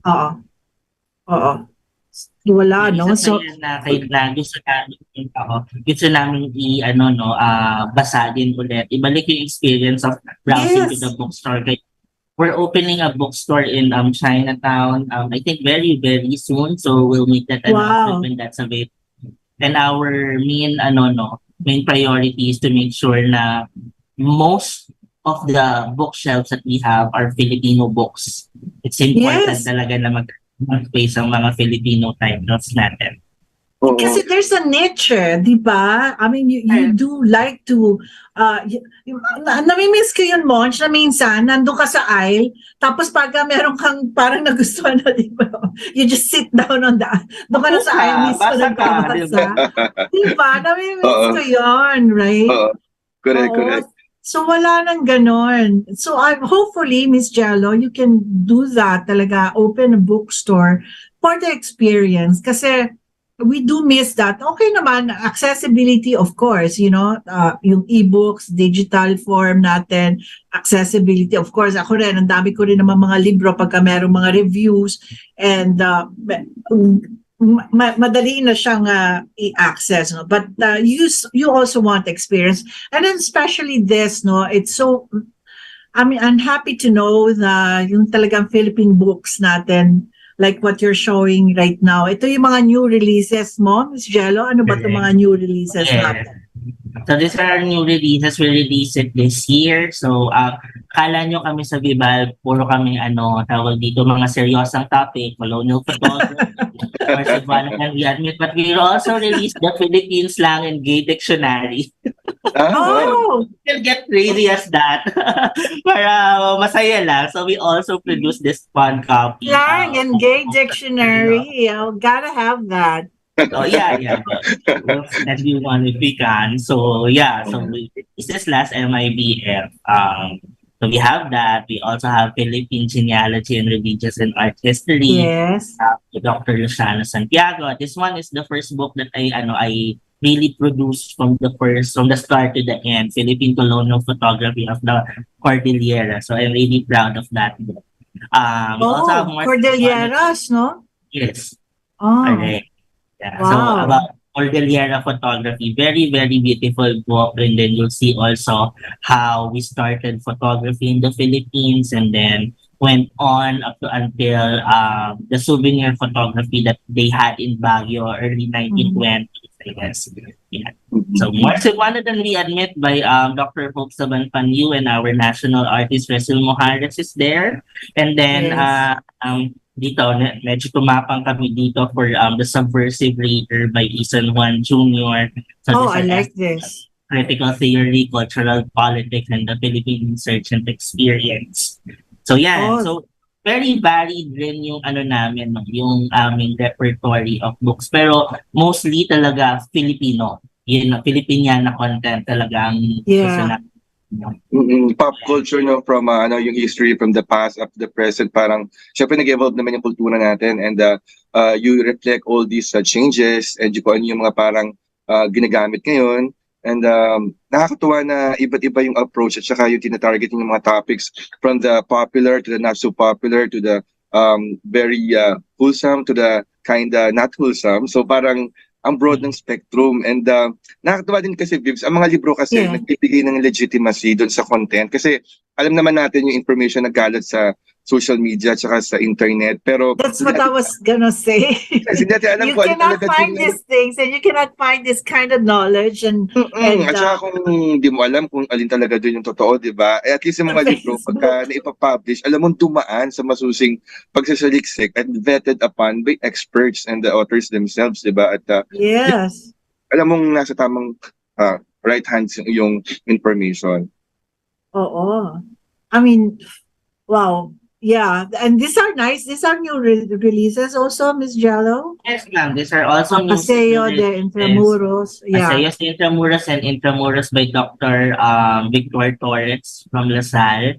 Oo. Wala, no? So gusto namin basahin ulit. Ibalik yung experience of browsing to the bookstore. We're opening a bookstore in Chinatown. I think very, very soon. So we'll make that announcement when that's available. And our main priority is to make sure na most of the bookshelves that we have are Filipino books. It's important talaga na mag-space ang mga Filipino titles natin. Kasi there's a niche, di ba? I mean, you do like to, namimiss ko yun, Monch, na minsan, nandun ka sa aisle, tapos pagka meron kang parang nagustuhan na, di ba? You just sit down on doon ka na sa aisle, mismo nagkabasa. Di ba? Namimiss ko yun, right? Correct. So wala nang ganon. So hopefully, Miss Jello, you can do that talaga, open a bookstore for the experience. Kasi we do miss that. Okay naman, accessibility, of course, yung e-books, digital form natin, accessibility, of course. Ako rin, ang dami ko rin naman mga libro pagka merong mga reviews, and madali na siyang i-access, no? But you also want experience, and then especially this, no, it's so, I mean, I'm happy to know na yung talagang Philippine books natin, like what you're showing right now, ito yung mga new releases mo, Miss Jello. Ano ba itong mga new releases natin? So these are our new releases. We released it this year. So kala nyo kami sa Bibal, puro kami tawag dito mga seryosang topic, colonial photography, or Savannah, we admit, but we also released the Philippine Slang and Gay Dictionary. Wow. Oh, We'll get crazy as that. Para masaya lang. So we also produced this fun copy. slang and gay dictionary. Oh, gotta have that. Oh yeah. We'll send you one if we can. So yeah, this is last 𝗵𝗶𝘁. So we have that. We also have Philippine Genealogy and Religious and Art History. Yes. Dr. Luciano Santiago. This one is the first book that I really produced from the start to the end. Philippine Colonial Photography of the Cordillera. So I'm really proud of that book. We also have more Cordilleras, no? Yes. Oh, Correct. Yeah. So wow. about Cordillera photography, very, very beautiful book. And then you'll see also how we started photography in the Philippines and then went on up to until the souvenir photography that they had in Baguio early 1920s, I guess. Yeah. So more wanted than we admit by Dr. 𝗖𝗵𝗁𝗶 and our national artist 𝗖𝗵𝗁𝗶 is there. And then Yes. dito, medyo tumapang kami dito for the Subversive Reader by Ethan Juan Jr. So Oh, these I are like this. critical theory, cultural politics, and the Philippine research and experience. So yeah, Oh. so very varied rin yung namin, no, yung aming repertory of books. Pero mostly talaga Filipino. Yun, Filipiniana content talaga ang gusto Yeah. namin. Pop culture, no, from yung history from the past up to the present, parang syempre nag-evolve naman yung kultura natin, and you reflect all these changes and kung ano yung mga parang ginagamit ngayon, and nakakatuwa na iba't iba yung approach at saka yung tinatarget yung mga topics from the popular to the not so popular to the very wholesome to the kinda not wholesome. So parang ang broad ng spectrum, and nakakatuwa din kasi Vibs, ang mga libro kasi Yeah. nagbibigay ng legitimacy doon sa content kasi alam naman natin yung information nagkalat sa social media at saka sa internet, pero That's what I was gonna say. kasi dati alam You ko ano cannot talaga find these things and you cannot find this kind of knowledge and at saka kung hindi mo alam kung alin talaga doon yung totoo, di ba? Eh, at least yung mga libro, Facebook. pagka naipapublish, alam mo dumaan sa masusing pagsasaliksik and vetted upon by experts and the authors themselves, di ba? At Yes. alam mong nasa tamang right hands yung information. Oo. I mean, wow. Yeah, and these are nice. These are new releases also, Miss Jello. Yes, ma'am. These are also new Paseo releases. de Intramuros. Yeah. Paseo de Intramuros and Intramuros by Dr. Victor Torres from LaSalle.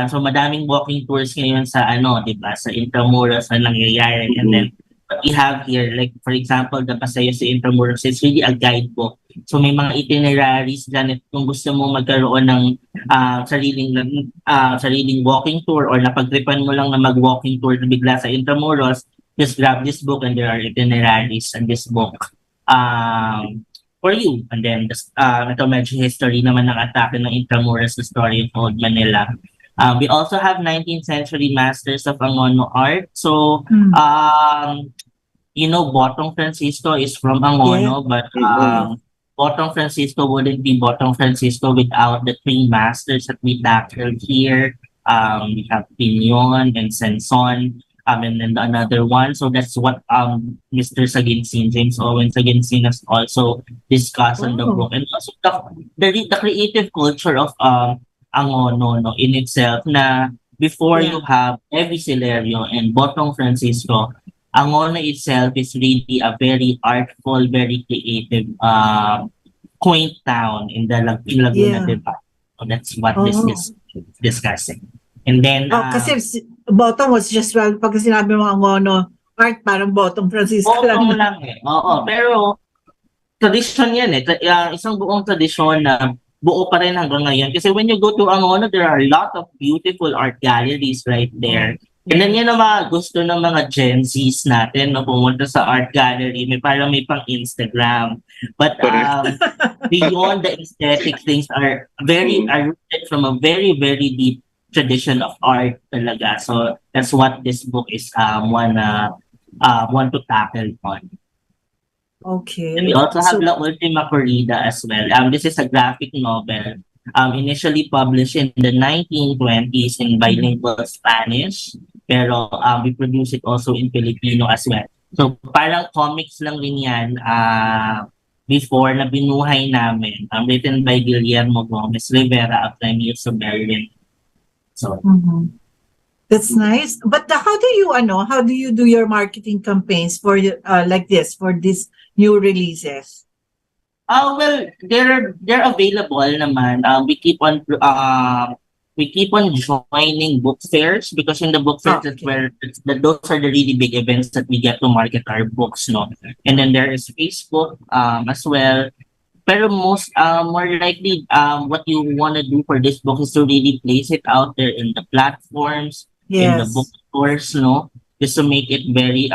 So madaming walking tours ngayon sa di ba, sa Intramuros na nangyayari. And then what we have here, like for example, the Paseo de Intramuros is really a guidebook. So may mga itineraries dyan if kung gusto mo magkaroon ng sariling walking tour or napagtripan mo lang na mag-walking tour na bigla sa Intramuros, just grab this book and there are itineraries in this book for you. And then ito medyo history naman ng atake ng Intramuros, the story of Old Manila. We also have 19th century masters of Angono art. So Botong Francisco is from Angono, but Botong Francisco wouldn't be Botong Francisco without the three masters that we tackled here. We have Piñon and Senson, and then another one. So that's what Mr. Saginsin, James Owen Saginsin, has also discussed in the book. And also the creative culture of Angono in itself, na before you have Evi Silerio and Botong Francisco, Angono itself is really a very artful, very creative, quaint town in Laguna, diba? So that's what this is discussing. And then, kasi Botong was just pag sinabi mo Angono, art parang Botong Francisco Botong lang. Oo, pero tradition yan isang buong tradisyon na buo pa rin hanggang ngayon. Kasi when you go to Angono, there are a lot of beautiful art galleries right there. And then yan ang mga gusto ng mga Gen Zs natin, pumunta sa art gallery, may pang Instagram. But beyond the aesthetic things are rooted from a very, very deep tradition of art talaga. So that's what this book is one to tackle on. Okay. And we also have So, 𝗖𝗵𝗶𝘁 as well. This is a graphic novel initially published in the 1920s in bilingual Spanish, pero we produce it also in Filipino as well. So parang comics lang rin yan before na binuhay namin, written by 𝗖𝗵𝗶𝘁 Rivera of 𝗖𝗵𝗶𝘁. So, that's nice. But how do you do your marketing campaigns for like this, for these new releases? well, they're available naman. We keep on joining book fairs because in the book fairs that's where those are the really big events that we get to market our books, no. And then there is Facebook as well. Pero most more likely what you want to do for this book is to really place it out there in the platforms, in the Yes. bookstores, no, just to make it very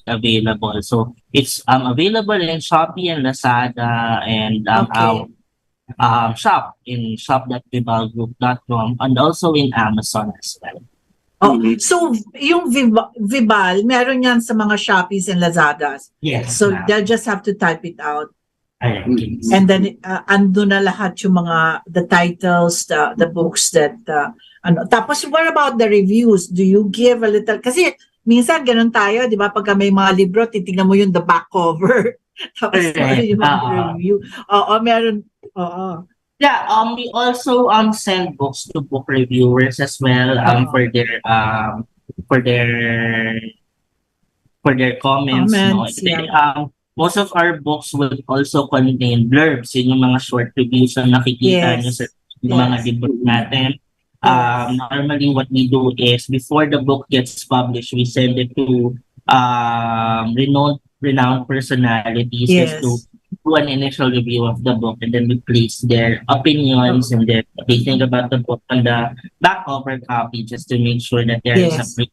available. So it's available in Shopee and Lazada and shop in shop.vivalgroup.com and also in Amazon as well. Oh, so yung Vibal, meron yan sa mga Shopees and Lazadas. Yes. So they'll just have to type it out. Yes. And then ando na lahat yung mga the titles, the books that Tapos what about the reviews? Do you give a little, kasi minsan ganun tayo, 'di ba? Pagka may mga libro, titingnan mo yung the back cover. Tapos yung mga review. Meron. Yeah, we also send books to book reviewers as well for their comments, no. Yeah. Most of our books will also contain blurbs, yung mga short reviews na nakikita nyo sa mga libro natin. Normally what we do is before the book gets published, we send it to renowned personalities just to do an initial review of the book, and then we place their opinions and then what they think about the book on the back cover copy, just to make sure that there is a preview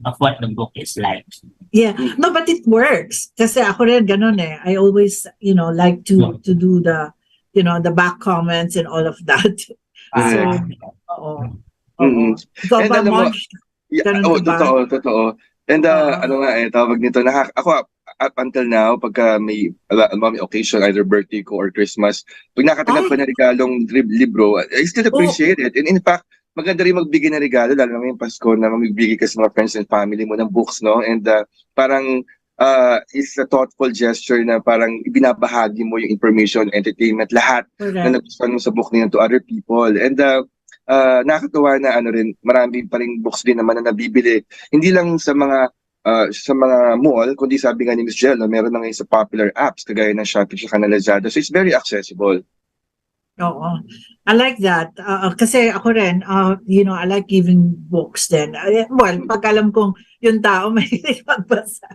of what the book is like. Yeah, no, but it works. Kasi ako rin ganun eh. I always, like to do the, the back comments and all of that. So, Ikaw ba, Monch? Ganun ba? Totoo. And tawag nito, ako up until now, pagka may occasion, either birthday ko or Christmas, pag nakatanggap ko na regalong libro, I still appreciate it. And in fact, maganda rin magbigay ng regalo, lalo na yung Pasko, na magbigay ka sa mga friends and family mo ng books, no? And parang is a thoughtful gesture na parang ibinabahagi mo yung information, entertainment, lahat na nagustuhan mo sa book niya to other people. And nakakatuwa na marami pa rin books din naman na nabibili. Hindi lang sa mga mall, kundi sabi nga ni Ms. Jel, meron na ngayon sa popular apps kagaya ng Shopee at Lazada. So it's very accessible. Oo. I like that. Kasi ako rin, I like giving books then. Well, pag alam kong yung tao may magbasa.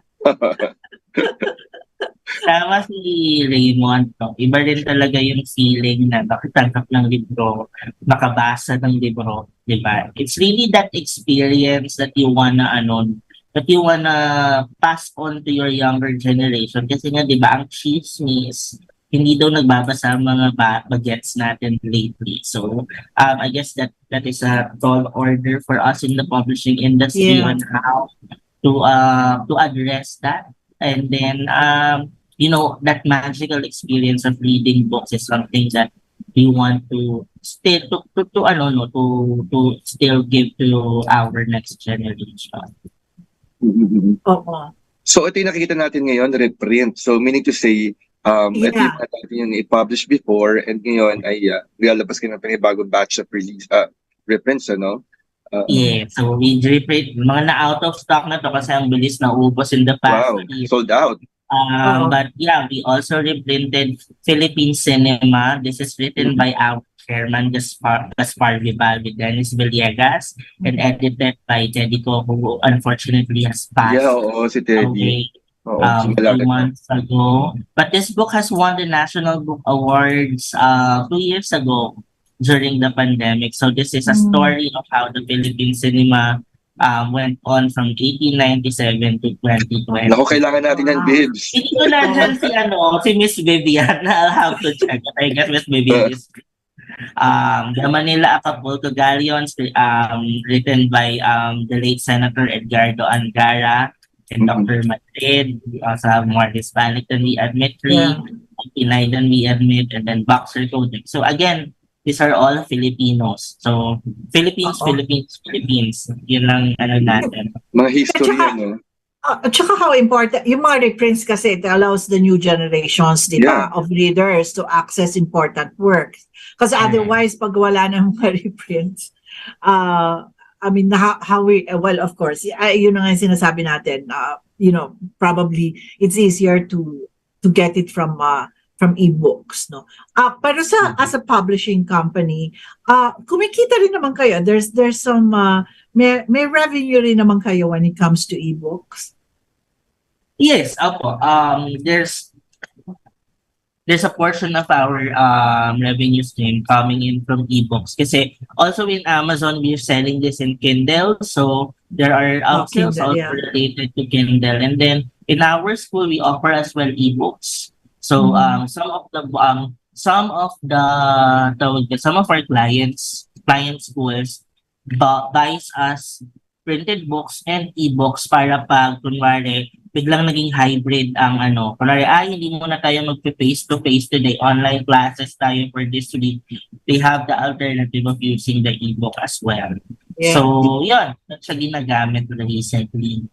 Tama si Raymond, no? Iba rin talaga yung feeling na nakatanggap ng libro, nakabasa ng libro, di ba? It's really that experience that you wanna pass on to your younger generation. Kasi nga, di ba, ang chismis, hindi daw nagbabasa ang mga bagets natin lately. So, I guess that is a tall order for us in the publishing industry on how to address that. And then, that magical experience of reading books is something that we want to still still give to our next generation. So ito yung nakikita natin ngayon, reprint. So meaning to say, ito yung natin yung i-publish before, and ngayon ay lalabas ka ng panibagong batch of reprints, ano? So we reprint, mga na-out of stock na to kasi ang bilis na ubos in the past. Wow, sold out. But yeah, we also reprinted Philippine Cinema. This is written by our chairman, 𝗗𝗵𝗁𝗶 with Dennis Villegas, and edited by Teddy Ko, who unfortunately has passed si Teddy. away 2 months ago. But this book has won the National Book Awards 2 years ago during the pandemic. So this is a story of how the Philippine cinema went on from 1897 to 2020. Naku, kailangan natin ng bibs. Hindi ko na dyan si Miss Vivian. I'll have to check. I guess Miss Vivian is the Manila Acapulco Galleons, written by the late Senator Edgardo Angara. and Dr. Madrid. We also have more Hispanic than we admit, 3, Yeah. Pinay than we admit, and then Boxer Codec. So again, these are all Filipinos. So Philippines, Oo. Philippines. Yun lang ano natin. Mga history, At saka- ano? At saka how important, yung mga reprints kasi, it allows the new generations, di ba, of readers to access important works. Kasi otherwise, pag wala ng mga reprints, I mean, how we, well, of course, yun na nga yung sinasabi natin, you know, probably it's easier to get it from ebooks, no? Pero as a publishing company, kumikita rin naman kayo. There's some, may revenue rin naman kayo when it comes to ebooks. Yes, opo. There's a portion of our revenue stream coming in from ebooks. Kasi also in Amazon, we're selling this in Kindle. So there are sales Kindle, also yeah. related to Kindle. And then in our school, we offer as well ebooks. So some of our client schools buys us printed books and ebooks para pag kunwari biglang naging hybrid ang kunwari hindi muna tayo mag-face-to-face today, online classes tayo for this week. They have the alternative of using the ebook as well. Yeah. So yun, that's siya ginagamit recently.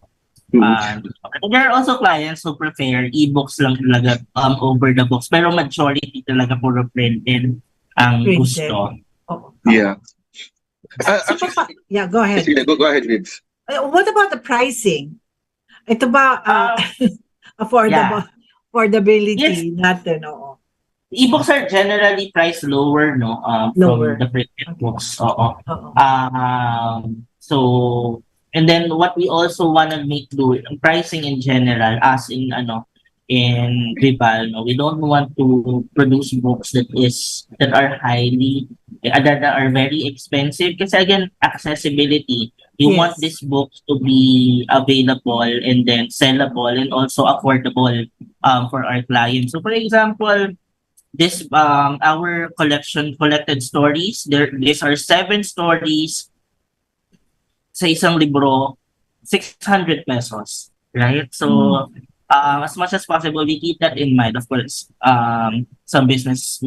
There are also clients who prefer ebooks lang talaga over the books, pero majority talaga puro printed ang gusto. Yeah. Yeah, go ahead. Sige, go ahead, Vips. What about the pricing? Ito ba affordability natin? Oo. Ebooks are generally priced lower, no? Lower. From the printed books. Oo. So, and then what we also want to make do pricing in general, as in in Vival, no, we don't want to produce books that are very expensive. Kasi again, accessibility. You want these books to be available and then sellable and also affordable for our clients. So for example, this our collected stories. These are 7 stories sa isang libro, 600 pesos, right? So as much as possible, we keep that in mind. Of course, some business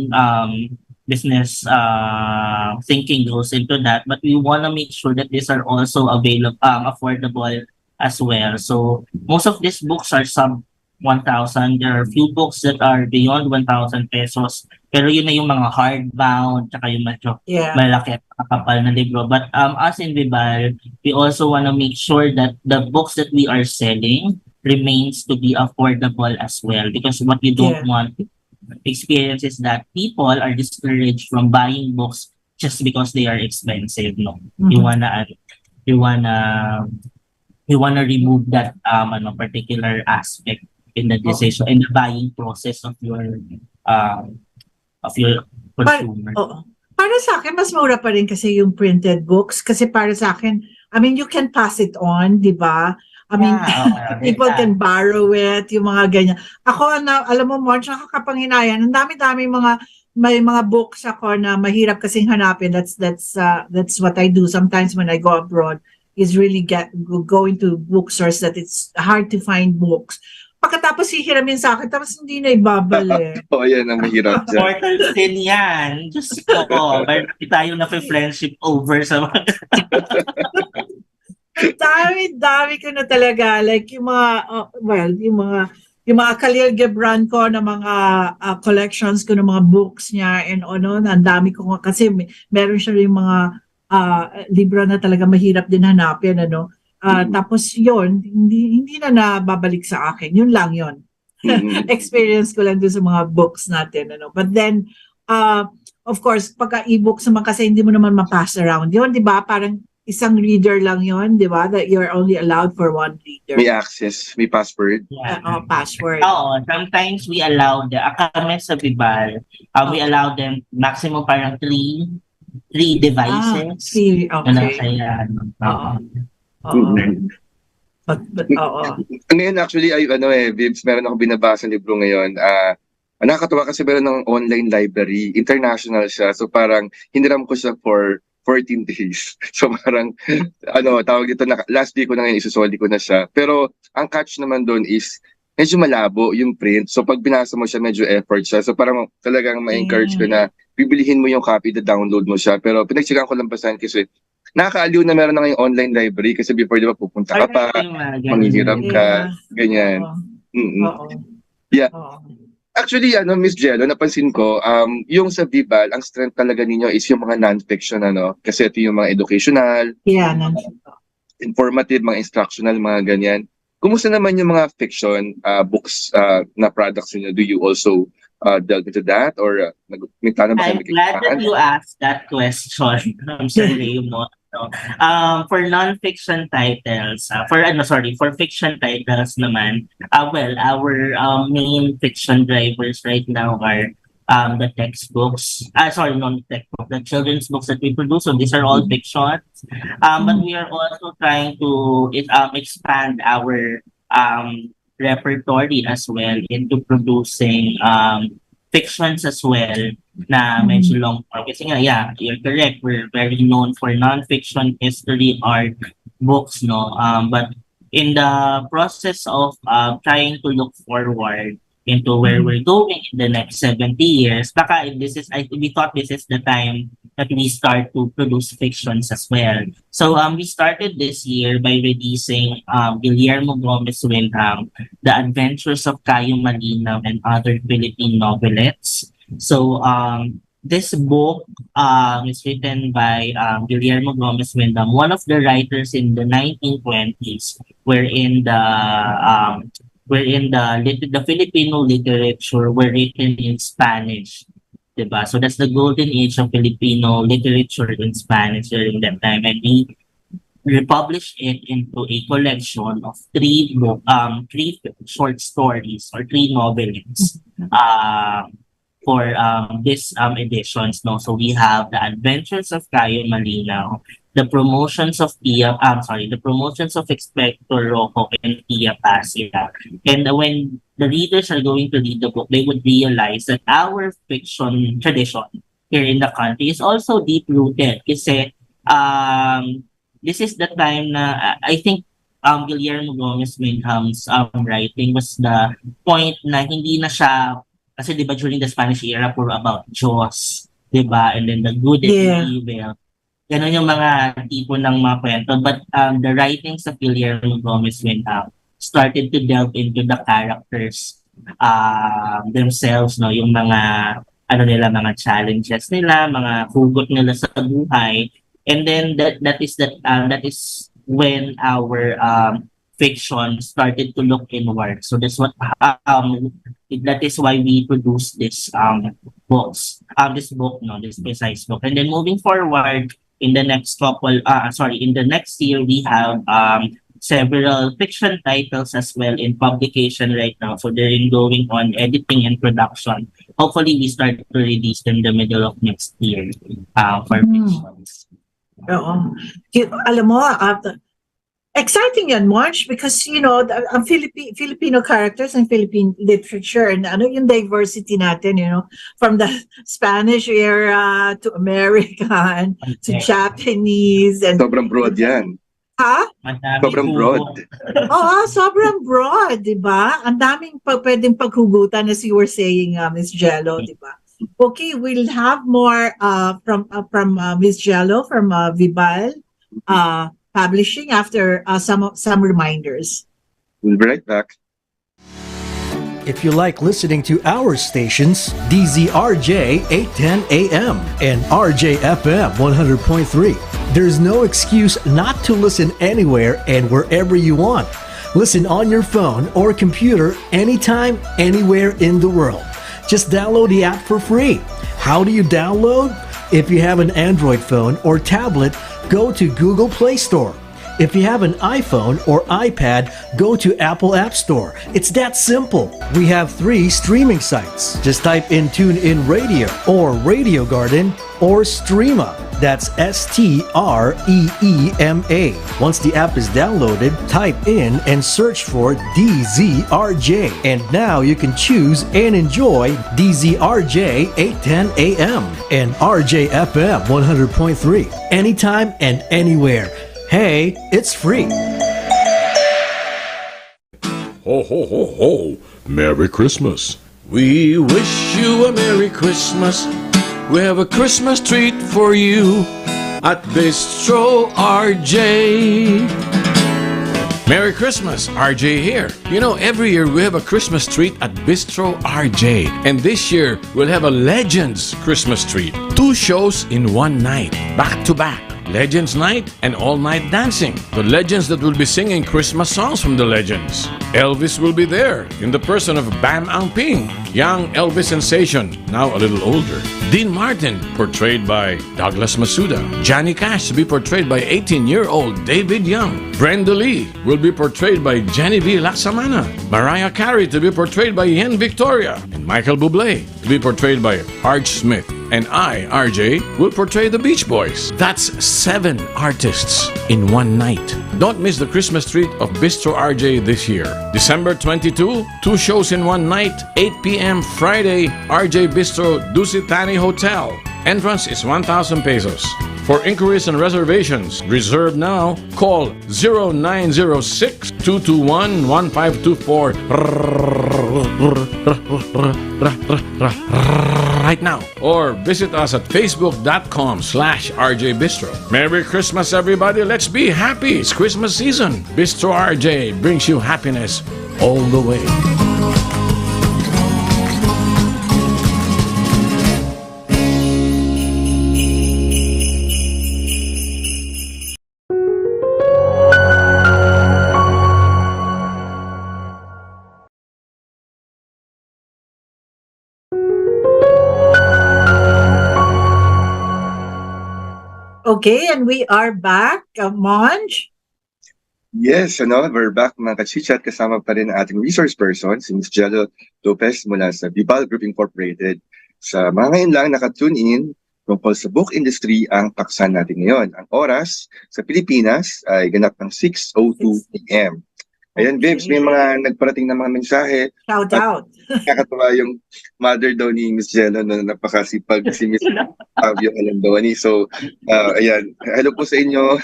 thinking goes into that, but we want to make sure that these are also available, affordable as well. So most of these books are sub 1,000. There are few books that are beyond 1,000 pesos. Pero yun na yung mga hardbound, tsaka yung medyo malaki at kapal na libro. But as in Vival, we also want to make sure that the books that we are selling remains to be affordable as well, because what you don't want experience is that people are discouraged from buying books just because they are expensive. No, you wanna remove that particular aspect in the decision in the buying process of your consumer. Para sa akin, mas mura pa rin kasi yung printed books. Kasi para sa akin, I mean, you can pass it on, di ba? I mean, people can borrow it, yung mga ganyan. Ako, alam mo, Marge, nakakapanghinayang. Ang dami-dami may mga books ako na mahirap kasing hanapin. That's what I do sometimes when I go abroad, is really going to bookstores that it's hard to find books. Pagkatapos hihiramin sa akin, tapos hindi na ibabalik. Yan ang mahirap dyan. Portal din yan. Just meron tayo na friendship over sa mga dami ko na talaga, like yung mga yung mga Khalil Gibran ko na mga collections ko ng mga books niya, and ang dami ko kasi meron siya rin mga libro na talaga mahirap din hanapin, tapos yon hindi na nababalik sa akin, yun lang yon. Experience ko lang dun sa mga books natin, but then of course pagka e-books naman kasi hindi mo naman ma-pass around yun, di ba? Parang isang reader lang yon, di ba? That you're only allowed for one reader. May access, may password. Password. Sometimes we allow kami sa Vival, we allow them maximum parang 3 devices. 3, okay. Ngayon actually, Vibs, meron ako binabasa libro ngayon. Nakakatawa kasi meron ng online library, international siya. So parang hiniram ko siya for 14 days. So parang, tawag dito, last day ko na ngayon, isusoli ko na siya. Pero ang catch naman doon is, medyo malabo yung print. So pag binasa mo siya, medyo effort siya. So parang talagang ma-encourage ko na bibilihin mo yung copy, download mo siya. Pero pinagsigaan ko lang basahin kasi nakakaaliw na meron na ngayong online library kasi before, di ba, pupunta ka pa, manghihiram ka, ganyan. Yeah. Actually, Miss Jello, napansin ko, yung sa Vibal, ang strength talaga ninyo is yung mga non-fiction, kasi ito yung mga educational, informative, mga instructional, mga ganyan. Kumusta naman yung mga fiction books na products niyo? Do you also delve into that? Or may tanong ba kayo? I'm glad that you asked that question, Sir Raymond. For non-fiction titles, for fiction titles naman, our main fiction drivers right now are the textbooks. Not textbooks, the children's books that we produce. So these are all fictions. But we are also trying to expand our repertoire as well into producing fictions as well na medyo long form. Kasi nga, yeah, you're correct. We're very known for non-fiction history art books, no? But in the process of trying to look forward into where we're going in the next 70 years, we thought this is the time that we start to produce fictions as well. So we started this year by releasing 𝗖𝗵𝗶𝘁, The Adventures of 𝗖𝗵𝗶𝘁 and Other Philippine Novelettes. So this book is written by 𝗖𝗵𝗶𝘁, one of the writers in the 1920s, wherein the Filipino literature were written in Spanish. Diba? So that's the golden age of Filipino literature in Spanish during that time. And we republished it into a collection of three short stories or three novels for this editions. No? So we have The Adventures of 𝗖𝗵𝗁, the promotions of Inspector Rojo and 𝗖𝗵𝗶𝘁. And when the readers are going to read the book, they would realize that our fiction tradition here in the country is also deep-rooted. Kasi this is the time na I think 𝗖𝗵𝗶𝘁's writing was the point na hindi na siya, kasi diba during the Spanish era, puro about Diyos, diba? And then the good and the evil. Ganon yung mga tipo ng mga kwento. But the writings of 𝗖𝗵𝗶𝘁 started to delve into the characters themselves, no? Yung mga mga challenges nila, mga hugot nila sa buhay. And then that is when our fiction started to look inward. So that's what that is why we produce this this precise book. And then moving forward, in the next year, we have several fiction titles as well in publication right now. So they're going on editing and production. Hopefully, we start to release them in the middle of next year for fictions. Alam mo, exciting yan, March, because ang Filipino characters and Philippine literature and yung diversity natin, from the Spanish era to American to Japanese and sobrang broad yan. Ha? Sobrang broad. Sobrang broad, di ba? Ang daming pwedeng paghugutan, as you were saying, Miss Jello, di ba? Okay, we'll have more from Miss Jello from Vibal Publishing after some reminders. We'll be right back. If you like listening to our stations, DZRJ 810 AM and RJFM 100.3, there's no excuse not to listen anywhere and wherever you want. Listen on your phone or computer anytime, anywhere in the world. Just download the app for free. How do you download? If you have an Android phone or tablet, go to Google Play Store. If you have an iPhone or iPad, go to Apple App Store. It's that simple. We have 3 streaming sites. Just type in TuneIn Radio or Radio Garden or Streama. That's STREEMA. Once the app is downloaded, type in and search for DZRJ. And now you can choose and enjoy DZRJ 810 AM and RJFM 100.3 anytime and anywhere. Hey, it's free. Ho, ho, ho, ho. Merry Christmas. We wish you a Merry Christmas. We have a Christmas treat for you at Bistro RJ. Merry Christmas, RJ here. You know, every year we have a Christmas treat at Bistro RJ. And this year, we'll have a Legends Christmas treat. 2 shows in one night, back to back. Legends Night and all-night dancing. The legends that will be singing Christmas songs from the legends. Elvis will be there in the person of 𝗵𝗵𝗶𝘁, young Elvis sensation, now a little older. Dean Martin, portrayed by Douglas Masuda. Johnny Cash to be portrayed by 18-year-old David Young. Brenda Lee will be portrayed by Genevieve Laksamana. Mariah Carey to be portrayed by Yen Victoria. And Michael Bublé to be portrayed by Arch Smith. And I, RJ, will portray the Beach Boys. That's 7 artists in one night. Don't miss the Christmas treat of Bistro RJ this year. December 22, 2 shows in one night, 8 p.m. Friday, RJ Bistro Dusitani Hotel. Entrance is 1,000 pesos. For inquiries and reservations, reserve now. Call 0906-221-1524 right now. Or visit us at facebook.com/RJBistro. Merry Christmas, everybody. Let's be happy. It's Christmas season. Bistro RJ brings you happiness all the way. Okay, and we are back, Monj. Yes, we're back mga ka-chichat. Kasama pa rin ang ating resource person, si Ms. Jello Lopez mula sa 𝗵𝗶𝘁 Group Incorporated. Sa mga ngayon lang nakatune in tungkol sa book industry ang paksa natin ngayon. Ang oras sa Pilipinas ay ganap ng 6:02 p.m. Ayan, babes, may mga nagparating na mga mensahe. Shout out. Nakakatawa yung mother daw ni Ms. Jello na napakasipag si Ms. Fabio Alandoni. So, ayan. Hello po sa inyo.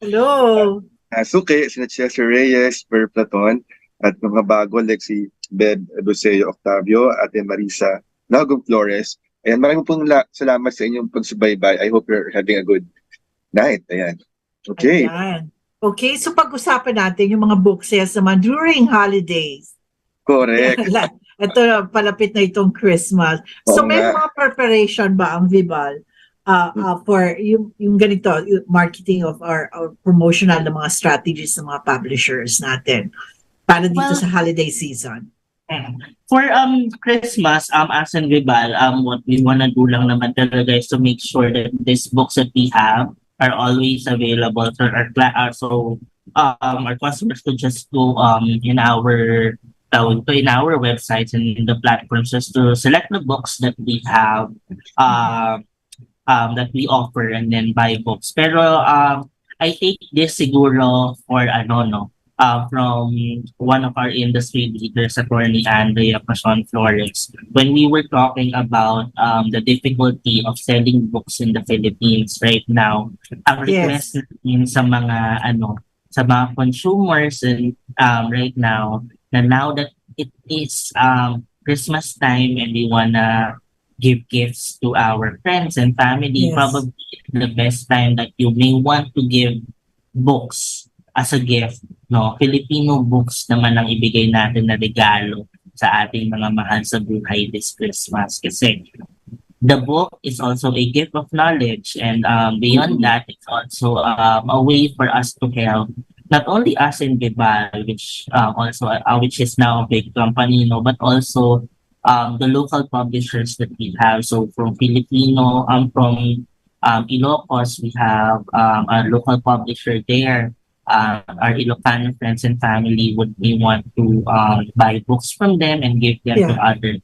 Hello. Suke, sina Chester Reyes, Per Platon, at mga bago like si 𝗵𝗶𝘁 Octavio, Ate Marisa Lagong Flores. Ayan, maraming pong salamat sa inyong pagsubaybay. I hope you're having a good night. Ayan. Okay. Ayan. Okay, so pag-usapan natin yung mga book sales naman during holidays. Correct. Ito, palapit na itong Christmas. So may mga preparation ba ang Vibal for yung ganito, yung marketing of our promotional na mga strategies ng mga publishers natin para dito sa holiday season? For Christmas, as in Vibal, what we wanna do lang naman talaga is to make sure that these books that we have are always available for our our customers could just go in our websites and in the platforms just to select the books that we have that we offer and then buy books. Pero I take this siguro for from one of our industry leaders, Attorney 𝗵𝗵𝗁 Flores, when we were talking about the difficulty of selling books in the Philippines right now. Ang request natin sa mga consumers and right now that it is Christmas time and we wanna give gifts to our friends and family, probably the best time that you may want to give books as a gift, Filipino books naman ang ibigay natin na regalo sa ating mga mahal sa buhay this Christmas. Kasi the book is also a gift of knowledge, and beyond that, it's also a way for us to help not only us in Vibal, which is now a big company, but also the local publishers that we have. So from Filipino, from Ilocos, we have a local publisher there. our Ilocano friends and family would may want to buy books from them and give them to Yeah. others.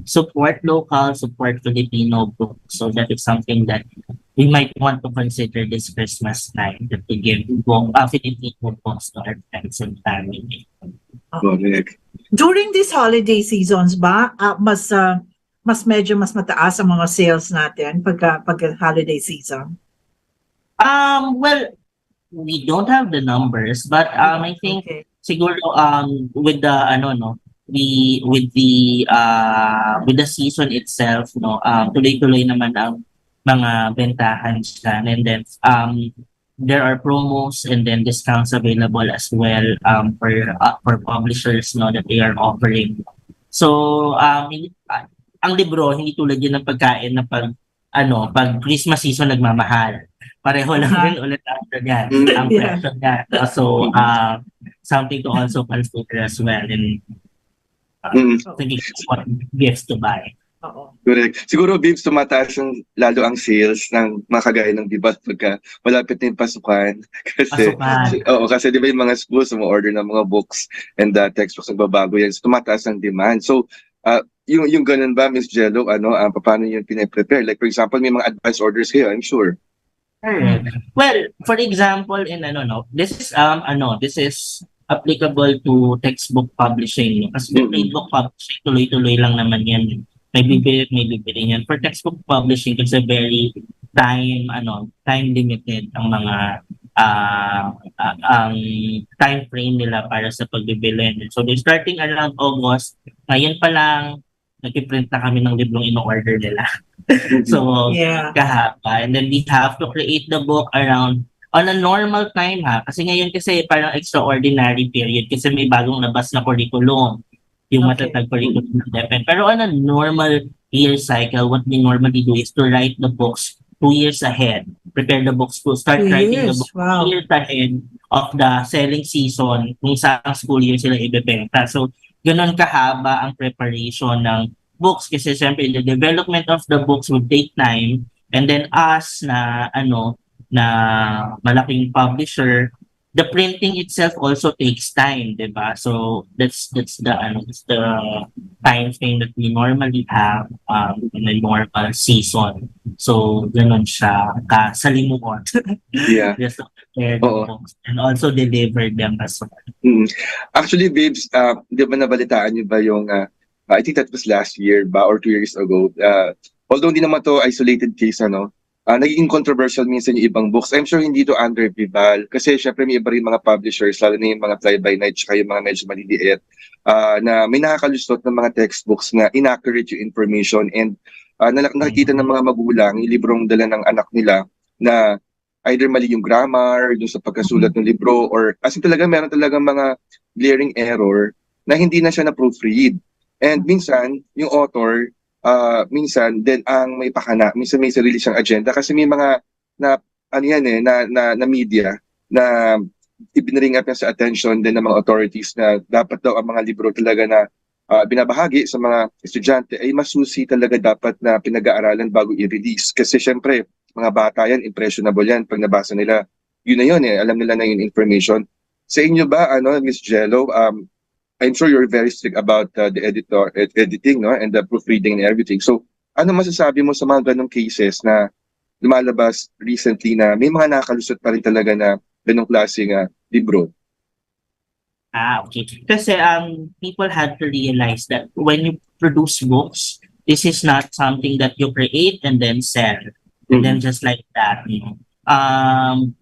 Support local, support Filipino books. So that is something that we might want to consider this Christmas time, that we give Filipino books to our friends and family. Correct. During these holiday seasons ba, mas medyo mas mataas ang mga sales natin pag holiday season? Well, we don't have the numbers, but I think Okay. siguro with the with the season itself, tuloy-tuloy naman ang mga bentahan dyan, and then there are promos and then discounts available as well for publishers that they are offering. So ang libro hindi tulad yun ng pagkain na pag Christmas season nagmamahal. Pareho lang rin ulit after yan ang Yeah. presyo niya. So something to also consider as well in thinking what gifts to buy. Oo. Correct. Siguro, Bibs, tumataas lalo ang sales ng mga kagaya ng Diba pagka malapit na yung pasukan. Kasi, Pasukan. kasi di ba yung mga schools order ng mga books and textbooks nagbabago yan. So, tumataas ang demand. So, yung ganun ba, Miss Jello, paano yung pine-prepare? Like, for example, may mga advance orders kayo, I'm sure. Well, for example, this is applicable to textbook publishing. Kasi grade book publishing, tuloy-tuloy lang naman yan. May bibili yan. For textbook publishing, it's a very time limited ang mga ang time frame nila para sa pagbibili. So they're starting around August. Ngayon pa lang, nag-print na kami ng librong in-order nila. So, Yeah. kahaba. And then we have to create the book on a normal time kasi ngayon kasi parang extraordinary period kasi may bagong labas na curriculum. Yung Okay. matatag curriculum na depend. Pero on a normal year cycle, what we normally do is to write the books 2 years ahead. Prepare the books to start 2 writing the years, book wow. 2 years ahead of the selling season kung saan school year sila ibebenta. So, ganun kahaba ang preparation ng books kasi syempre the development of the books would take time, and then us na malaking publisher, the printing itself also takes time, diba? So that's the time frame that we normally have in a normal season. So ganun siya kasalimuot. Yeah. Just to prepare the books and also deliver them as well. Actually, Babes, di ba nabalitaan niyo ba yung, I think that was last year ba or 2 years ago, although hindi naman to isolated case, nagiging controversial minsan yung ibang books. I'm sure hindi to under Vival kasi syempre may iba rin mga publishers, lalo na yung mga fly-by-night tsaka yung mga medyo maliliit, na may nakakalusot ng mga textbooks na inaccurate yung information, and nakikita ng mga magulang yung librong dala ng anak nila na either mali yung grammar, yung sa pagkasulat ng libro, or as in talaga meron talagang mga glaring error na hindi na siya na-proofread. And minsan, yung author, minsan din ang may pakana, minsan may sarili siyang agenda kasi may mga na media na ibinring up sa attention din ng mga authorities na dapat daw ang mga libro talaga na binabahagi sa mga estudyante ay masusi talaga dapat na pinag-aaralan bago i-release. Kasi syempre, mga bata yan, impressionable yan. Pag nabasa nila, yun na yun alam nila na yung information. Sa inyo ba, Miss Jello, I'm sure you're very strict about the editing, and the proofreading and everything. So, ano masasabi mo sa mga ganong cases na lumalabas recently na may mga nakalusot pa rin talaga na ganong klaseng libro? Okay. Kasi people had to realize that when you produce books, this is not something that you create and then sell. And then just like that,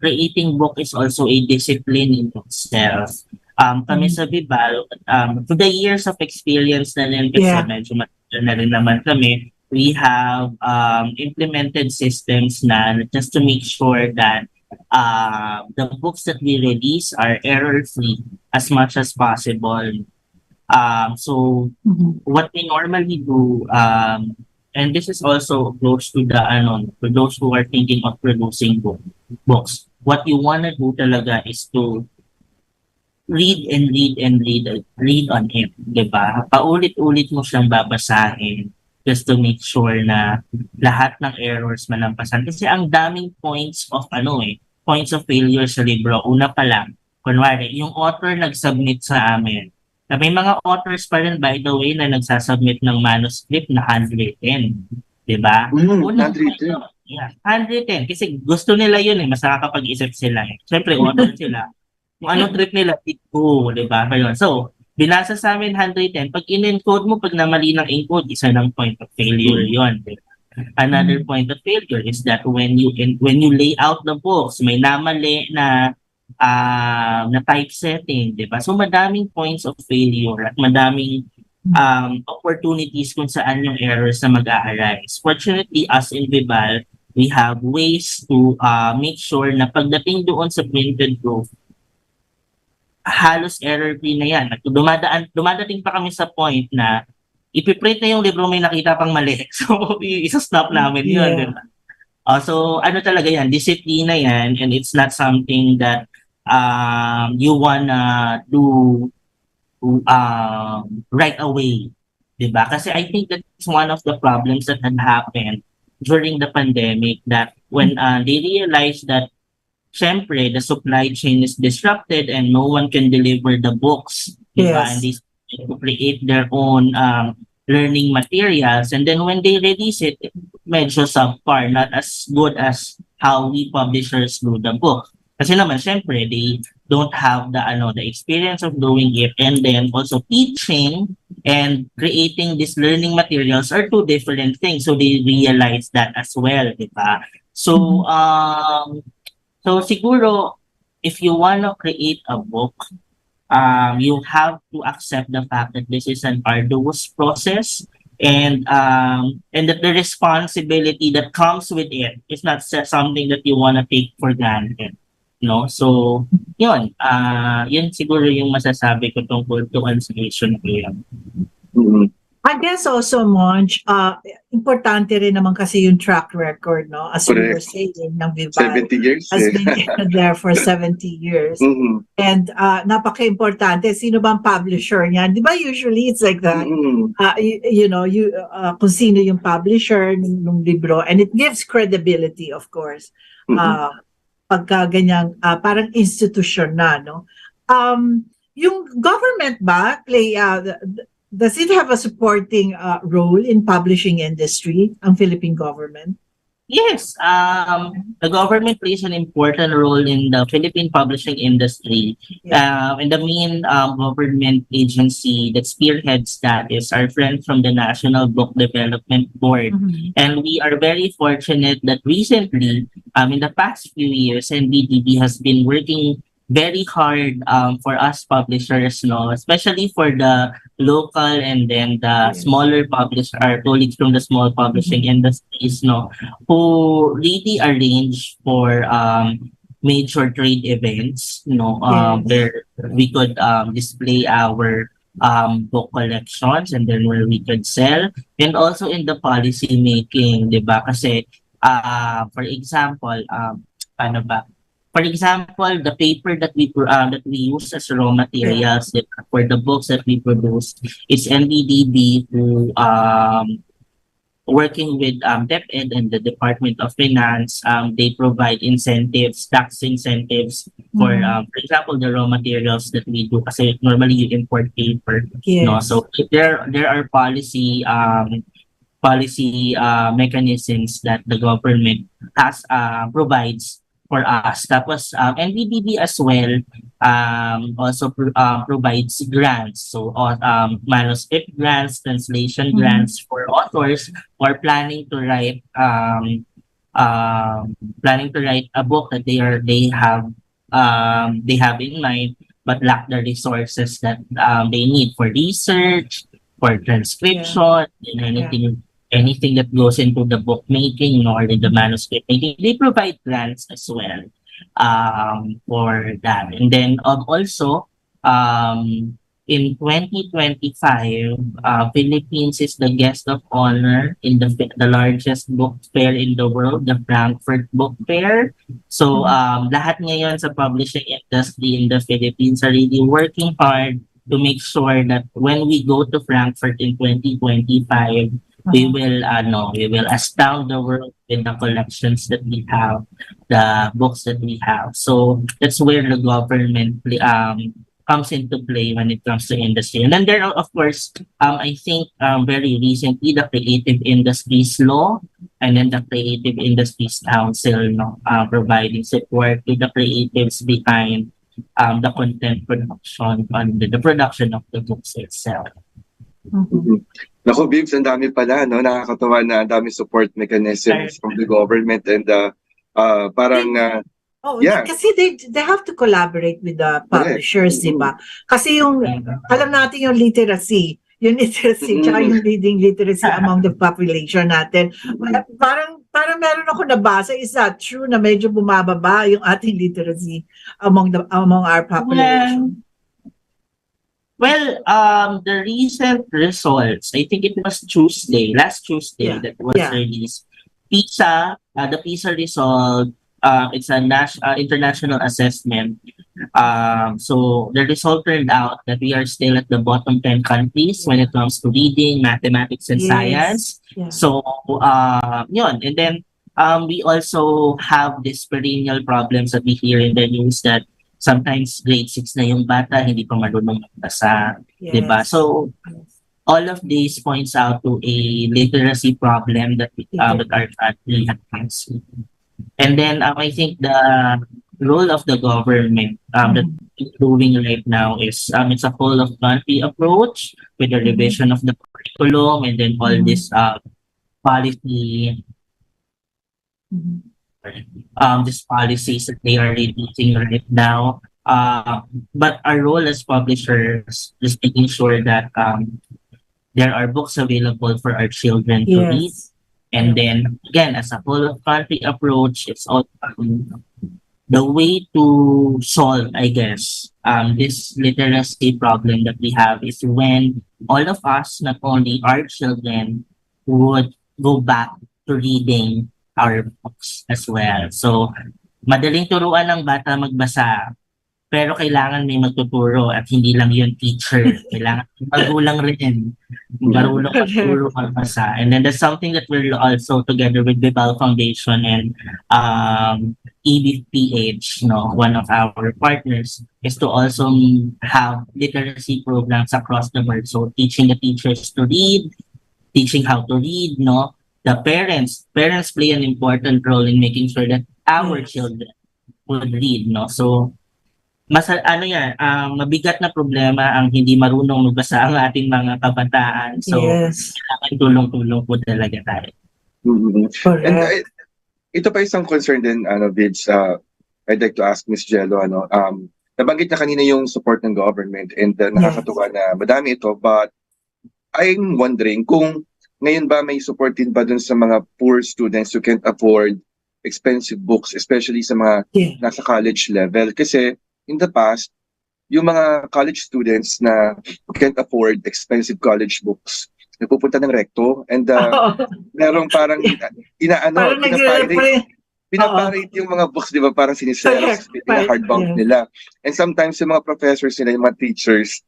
creating book is also a discipline in itself. Kami sa Vival, to the years of experience na rin kasi medyo matagal na rin naman kami, we have implemented systems na just to make sure that the books that we release are error-free as much as possible. So what we normally do, and this is also close to for those who are thinking of producing books, what you wanna do talaga is to read on it, diba? Paulit-ulit mo siyang babasahin just to make sure na lahat ng errors malampasan. Kasi ang daming points of failure sa libro. Una pa lang, kunwari, yung author nag-submit sa amin. Na may mga authors pa rin, by the way, na nagsasubmit ng manuscript na handwritten. Diba? Handwritten. Yeah, handwritten. Kasi gusto nila yun mas nakakapag-isip sila. Siyempre, author sila. Kung anong trip nila, ito, diba? So, binasa sa amin handwritten. Pag in-encode mo, pag namali ng encode, isa ng point of failure yun. Diba? Another point of failure is that when you lay out the books, may namali na typesetting, di ba? So madaming points of failure at madaming opportunities kung saan yung errors na mag-a-arise. Fortunately, as in Vibal, we have ways to make sure na pagdating doon sa printed proof, halos error-free na yan. At dumadating pa kami sa point na ipiprint na yung libro, may nakita pang mali. So, isa-stop namin yun. Yeah. Diba? So, ano talaga yan? Disiplina yan, and it's not something that you wanna do right away. Diba? Kasi I think that's one of the problems that had happened during the pandemic, that when they realized that syempre, the supply chain is disrupted and no one can deliver the books. Diba? Yes. And they to create their own learning materials, and then when they release it, medyo subpar, not as good as how we publishers do the book. Kasi naman, syempre, they don't have the experience of doing it, and then also teaching and creating these learning materials are two different things. So they realize that as well, diba? So, so siguro, if you wanna create a book, you have to accept the fact that this is an arduous process, and that the responsibility that comes with it is not something that you want to take for granted. No? So, yun siguro yung masasabi ko tungkol to translation. I guess also, Monch, importante rin naman kasi yung track record, no? As we were saying, ng Vivian 70 years. has been there for 70 years. And napaka-importante, sino bang publisher niyan? Di ba usually it's like that? Kung sino yung publisher ng libro, and it gives credibility, of course. Pagka ganyang, parang institution na, no? Yung government ba, does it have a supporting role in publishing industry, ang Philippine government? Yes, the government plays an important role in the Philippine publishing industry. And the main government agency that spearheads that is our friend from the National Book Development Board. And we are very fortunate that recently, in the past few years, NBDB has been working very hard for us publishers, no, especially for the local and then the smaller publishers, our colleagues from the small publishing industries, no, who really arrange for major trade events, where we could display our book collections, and then where we could sell, and also in the policy making, diba? Kasi for example, for example, the paper that we use as raw materials for the books that we produce, it's NBDB who working with DepEd and the Department of Finance. They provide incentives, tax incentives for example, the raw materials that we do. Kasi normally you import paper, no? So there are policy mechanisms that the government has provides for us. Tapos, NBDB as well also provides grants. So, manuscript grants, translation grants for authors who are planning to write a book that they have in mind, but lack the resources that they need for research, for transcription, and anything that goes into the book making or in the manuscript making. They provide grants as well for that. And then also in 2025, Philippines is the guest of honor in the largest book fair in the world, the Frankfurt Book Fair. So lahat ngayon sa publishing industry in the Philippines are really working hard to make sure that when we go to Frankfurt in 2025, we will astound the world with the collections that we have, the books that we have. So that's where the government comes into play when it comes to industry. And then there are, of course, I think very recently the Creative Industries Law and then the Creative Industries Council, no, providing support to the creatives behind the content production and the production of the books itself. Mhm. Naku, Bibs, ang dami pala, no? Nakakatawa na ang dami support mechanisms from the government and parang, yeah. Kasi they have to collaborate with the publishers, di ba? Kasi alam natin yung literacy, tsaka yung reading literacy among the population natin. Parang meron ako nabasa, is that true na medyo bumababa yung ating literacy among our population? Well, the recent results, I think it was last Tuesday, that was released. PISA, the PISA result, it's a international assessment. So the result turned out that we are still at the bottom 10 countries when it comes to reading, mathematics, and science. So, yun. And then we also have these perennial problems that we hear in the news that sometimes grade 6 na yung bata, hindi pa marunong magbasa, diba? So, all of these points out to a literacy problem that our country has. And then I think the role of the government that is doing right now is it's a whole of country approach with the revision of the curriculum and then all this policy. These policies that they are releasing right now. But our role as publishers is making sure that there are books available for our children to read. And then, again, as a whole of country approach, it's all the way to solve, I guess, this literacy problem that we have is when all of us, not only our children, would go back to reading our books as well. So, madaling turuan ng bata magbasa, pero kailangan may magtuturo at hindi lang yun teacher. Kailangan magulang rin. Marunong magturo magbasa. And then that's something that we're also together with Bibal Foundation and 𝗖𝗵𝗶𝘁, no, one of our partners, is to also have literacy programs across the board. So, teaching the teachers to read, teaching how to read, no, the parents play an important role in making sure that our children would read, no? So, mabigat na problema ang hindi marunong magbasa ang ating mga kabataan. So, kailangan tulong-tulong po talaga tayo. And ito pa isang concern din, Vids, I'd like to ask Ms. Jello, nabanggit na kanina yung support ng government and nakakatuwa na madami ito, but I'm wondering kung ngayon ba may support din ba dun sa mga poor students who can't afford expensive books, especially sa mga nasa college level? Kasi in the past, yung mga college students na can't afford expensive college books, nagpupunta ng recto and merong parang pinaparate yung mga books, di ba? Parang siniselos, hardbound nila. And sometimes yung mga professors nila, yung mga teachers,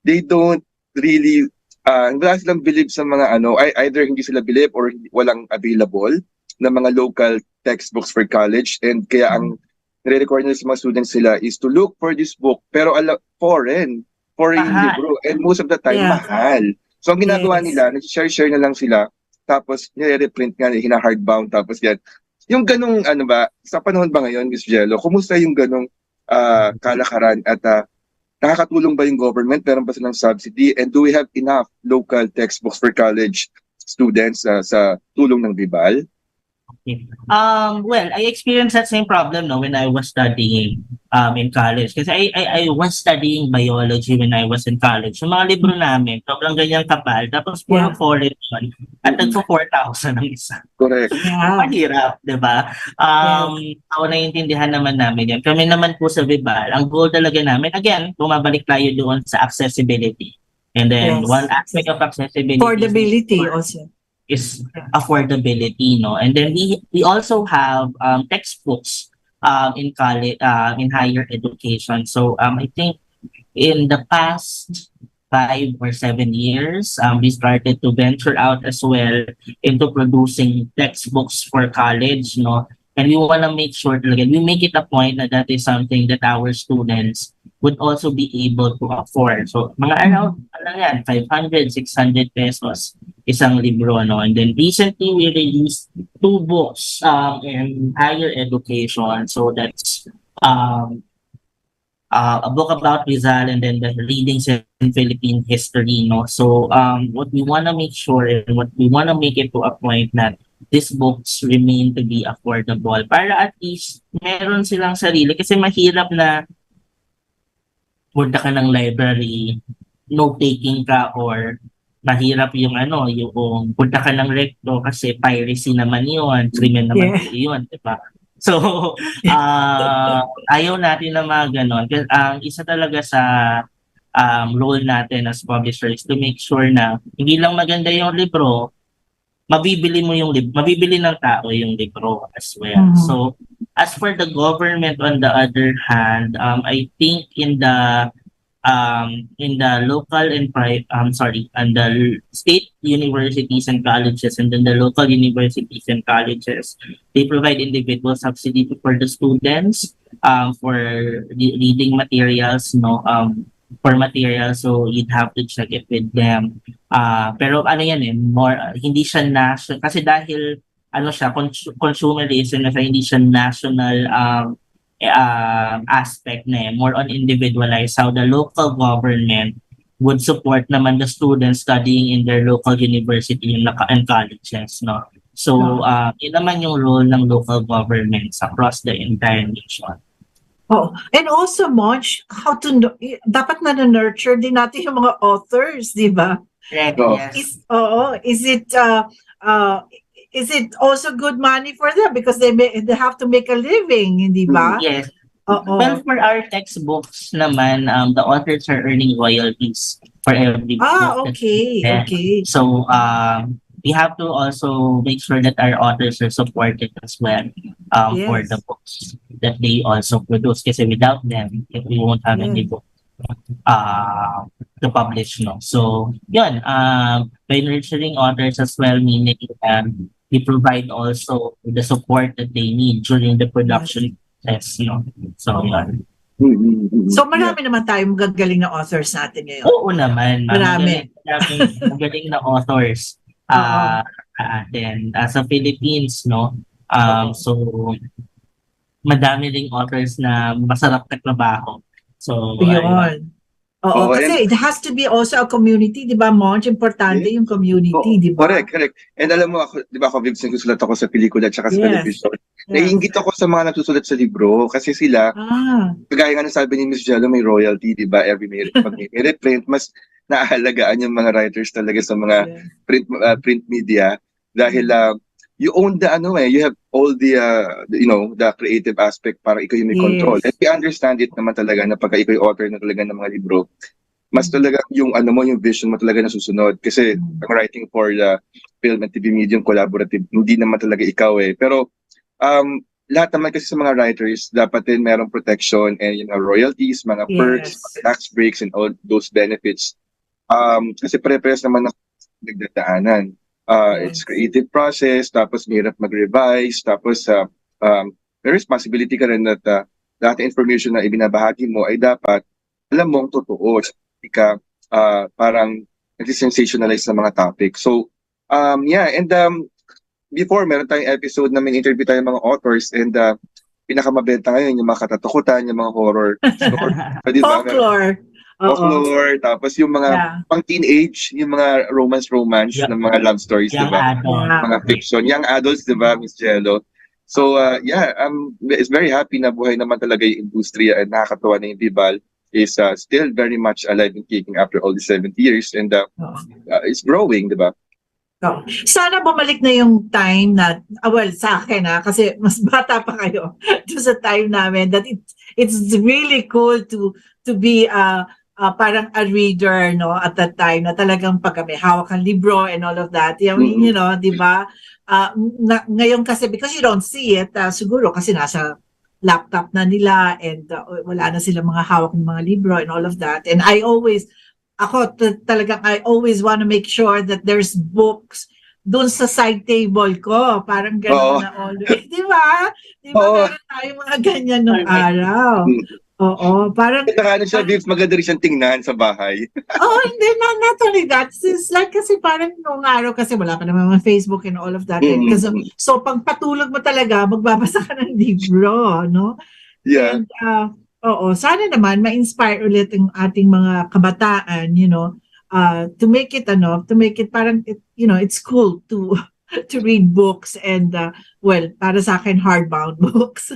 they don't really wala silang believe sa mga either hindi sila believe or walang available na mga local textbooks for college, and kaya ang nire-require nila sa mga students sila is to look for this book pero foreign yung libro, and most of the time mahal. So ang ginagawa nila, nag-share na lang sila, tapos nire-reprint nga, hina-hardbound, tapos yan. Yung ganong sa panahon ba ngayon, Ms. Jello, kumusta yung ganong kalakaran at nakakatulong ba yung government? Meron ba silang subsidy? And do we have enough local textbooks for college students sa tulong ng Bibal? Okay. Well, I experienced that same problem when I was studying in college. Kasi I was studying biology when I was in college. Yung mga libro namin, sobrang ganyang kapal. Tapos puro foreign yun. At nagpo-4,000 ang isa. Correct. Mahirap, diba? Ako naiintindihan naman namin yan. Kami naman po sa Bibal, ang goal talaga namin, again, bumabalik tayo doon sa accessibility. And then one aspect of accessibility is affordability, no? And then we also have textbooks in college, in higher education. So I think in the past 5 or 7 years, we started to venture out as well into producing textbooks for college, no? And we want to make sure talaga, we make it a point na that is something that our students would also be able to afford. So, mga around, ano yan, 500, 600 pesos isang libro, no? And then recently, we released 2 books in higher education. So, that's a book about Rizal and then the readings in Philippine history, no? So, what we want to make sure and what we want to make it to a point that these books remain to be affordable para at least meron silang sarili kasi mahirap na punta ka ng library, note-taking ka or mahirap yung yung punta ka ng recto kasi piracy naman yun, criminal naman yun, diba? So, ayaw natin na mga ganon. Ang isa talaga sa role natin as publishers to make sure na hindi lang maganda yung libro, mabibili ng tao yung libro as well. So, as for the government on the other hand, I think in the local and the state universities and colleges and then the local universities and colleges, they provide individual subsidy for the students for reading materials, for materials, so you'd have to check it with them. Pero more hindi siya national kasi dahil siya consumerism na hindi siya national aspect na more on individualized how the local government would support naman the students studying in their local university and colleges, no? So yun naman yung role ng local governments across the entire nation. Oh, and also, Monch, dapat na-nurture din natin yung mga authors, di ba? Right, yes. Is it also good money for them because they have to make a living, di ba? Yes. Well, for our textbooks naman, the authors are earning royalties for every book. Okay. So, we have to also make sure that our authors are supported as well for the books that they also produce. Kasi without them, we won't have any book to publish, no? So, yun, by nurturing authors as well, meaning we provide also the support that they need during the production process, no? So, yun. So, marami naman tayong gagaling na authors natin ngayon. Oo naman. Marami. Magaling na authors. Then sa Philippines, no? So madami ring authors na masarap katrabaho. So yun. Oo, kasi it has to be also a community, di ba, Monch? Importante yung community, di ba? Correct. And alam mo, ako, di ba, ako, Vivian, nagsusulat ako sa pelikula at saka sa television. Naiingit ako sa mga nagsusulat sa libro kasi sila, kagaya nga sabi ni Miss Jello, may royalty, di ba? Pag may reprint, mas naahalagaan yung mga writers talaga sa mga print media dahil you own the you have all the the creative aspect para ikaw yung may control. And we understand it naman talaga na pagka ikaw yung author na talaga ng mga libro, mas talaga yung yung vision mo talaga nasusunod kasi ang writing for the film and TV medium collaborative, hindi naman talaga ikaw pero lahat naman kasi sa mga writers dapat din merong protection and royalties, mga perks, tax breaks and all those benefits. Kasi pare-pares naman ng nagdadaanan. It's creative process, tapos mahirap mag-revise, tapos may responsibility ka rin that lahat ng information na ibinabahagi mo ay dapat alam mong totoo. Hindi ka parang nag-sensationalize sa mga topic. So, before, meron tayong episode na may interview tayong mga authors and pinakamabenta ngayon yung mga katatakutan, yung mga horror story. Folklore, tapos yung mga pang-teenage, yung mga romance ng mga love stories, diba? Mga fiction, young adults, diba, Miss Jello? So, it's very happy na buhay naman talaga yung industriya and nakakatawa na yung Bibal is still very much alive and kicking after all the 70 years and it's growing, diba? Sana bumalik na yung time na, sa akin kasi mas bata pa kayo doon sa time namin that it's really cool to be parang a reader, no, at that time na talagang pag may hawak ang libro and all of that. You know, di ba? Ngayon kasi, because you don't see it, siguro kasi nasa laptop na nila and wala na silang mga hawak ng mga libro and all of that. And I always ako talagang I always want to make sure that there's books doon sa side table ko. Parang gano'n Oo. na always. Di ba? Di ba Oo. meron tayong mga ganyan nung araw? Oo. Parang, At saka ano siya, Vips, maganda rin siyang tingnan sa bahay. oh, hindi, not only that. It's like kasi parang nung araw kasi wala pa naman mga Facebook and all of that. So, pag patulog mo talaga, magbabasa ka ng libro, no? Yeah. And, oo, sana naman ma-inspire ulit ang ating mga kabataan, to make it parang, it's cool to to read books and, para sa akin, hardbound books.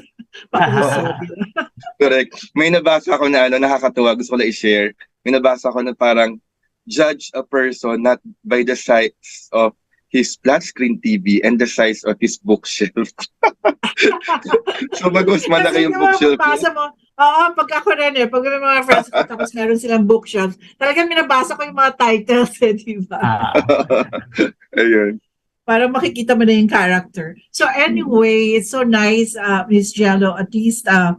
Correct. May nabasa ako na nakakatuwa, gusto ko lang i-share. May nabasa ako na parang, judge a person not by the size of his flat screen TV and the size of his bookshelf. So mag-mas malaki yung bookshelf. Oo, pag ako rin pag may mga friends ko tapos meron silang bookshelves, talagang minabasa ko yung mga titles di ba? Ayun. Para makikita mo na yung character. So anyway, it's so nice, Ms. Jello. At least, I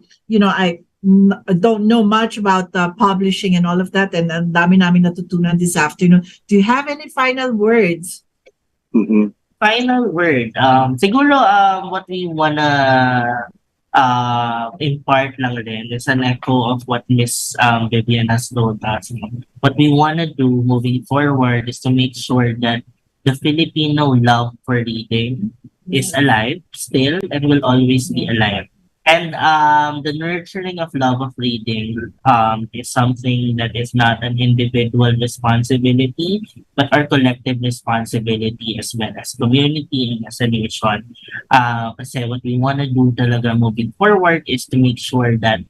don't know much about publishing and all of that, and ang dami namin natutunan this afternoon. Do you have any final words? Final word. Siguro, what we wanna impart lang rin is an echo of what Miss Vivian has told us. What we wanna do moving forward is to make sure that the Filipino love for reading is alive still and will always be alive. And the nurturing of love of reading is something that is not an individual responsibility, but our collective responsibility as well as community and as a nation. Kasi what we want to do talaga moving forward is to make sure that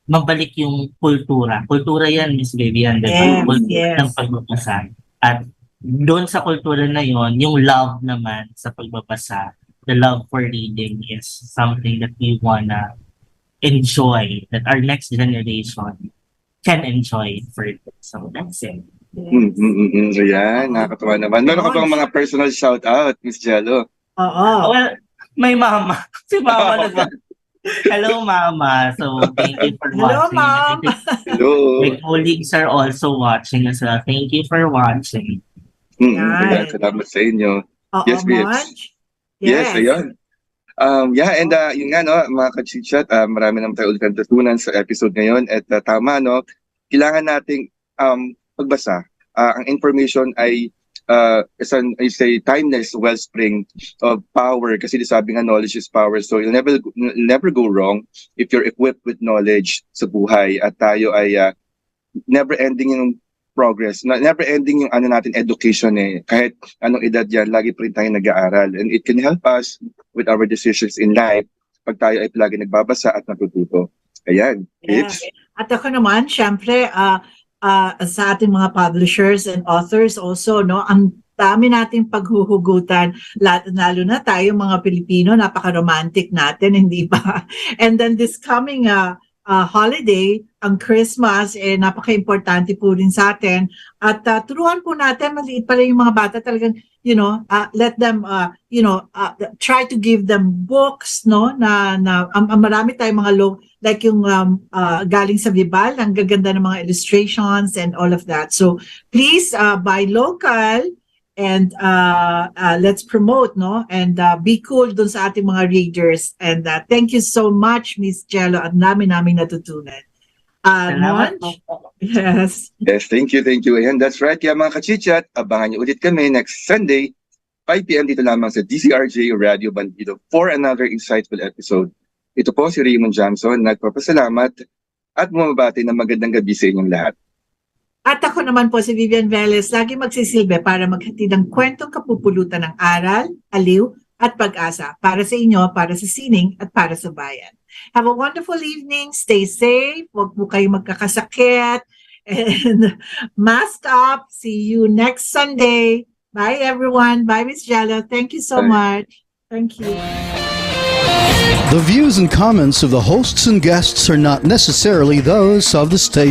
mabalik yung kultura. Kultura yan, Miss Vivian, diba? Kultura ng pagbabasa. At doon sa kultura na yon, yung love naman sa pagbabasa, the love for reading is something that we wanna enjoy, that our next generation can enjoy further. So that's it. Ayan, nakakatawa naman. Meron ka bang mga personal shout-out, Miss Jello? Oo. Well, may mama. Si mama naman. Hello, mama. So, thank you for Hello, watching. Mom. Hello. My colleagues are also watching as well. Thank you for watching. Ayan, salamat sa inyo. Yes, Vips. Yes, ayun. And yun nga, mga ka-chit-chat, marami naman tayo ulit natutunan sa episode ngayon. At tama, kailangan nating pagbasa. Ang information ay timeless wellspring of power. Kasi sabi nga, knowledge is power. So you'll never go wrong if you're equipped with knowledge sa buhay. At tayo ay never-ending yung progress. Never ending yung natin education Kahit anong edad yan, lagi pa rin tayo nag-aaral. And it can help us with our decisions in life pag tayo ay lagi nagbabasa at natututo. Ayan. Yeah. At ako naman, syempre, sa ating mga publishers and authors also, ang dami nating paghuhugutan, lalo na tayo mga Pilipino, napaka-romantic natin, hindi ba? And then this coming holiday, ang Christmas, napaka-importante po rin sa atin. At turuan po natin, maliit pa rin yung mga bata, talagang, let them, try to give them books, na marami tayong mga like yung galing sa Vibal, ang gaganda ng mga illustrations and all of that. So, please, buy local, and let's promote, and be cool dun sa ating mga readers. And thank you so much, Miss Jello, at namin natutunan. Yes. Yes, thank you. Ayan, that's right. Kaya mga ka-chit-chat, abangan niyo ulit kami next Sunday, 5 p.m. dito lamang sa DZRJ Radio Bandido for another insightful episode. Ito po si Raymond Diamzon, nagpapasalamat at bumabati ng magandang gabi sa inyong lahat. At ako naman po si Vivian Velez, lagi magsisilbi para maghatid ng kwentong kapupulutan ng aral, aliw, at pag-asa para sa inyo, para sa sining, at para sa bayan. Have a wonderful evening. Stay safe. Huwag po kayo magkakasakit. And mask up. See you next Sunday. Bye, everyone. Bye, Miss Jello. Thank you so much. Thank you. The views and comments of the hosts and guests are not necessarily those of the station.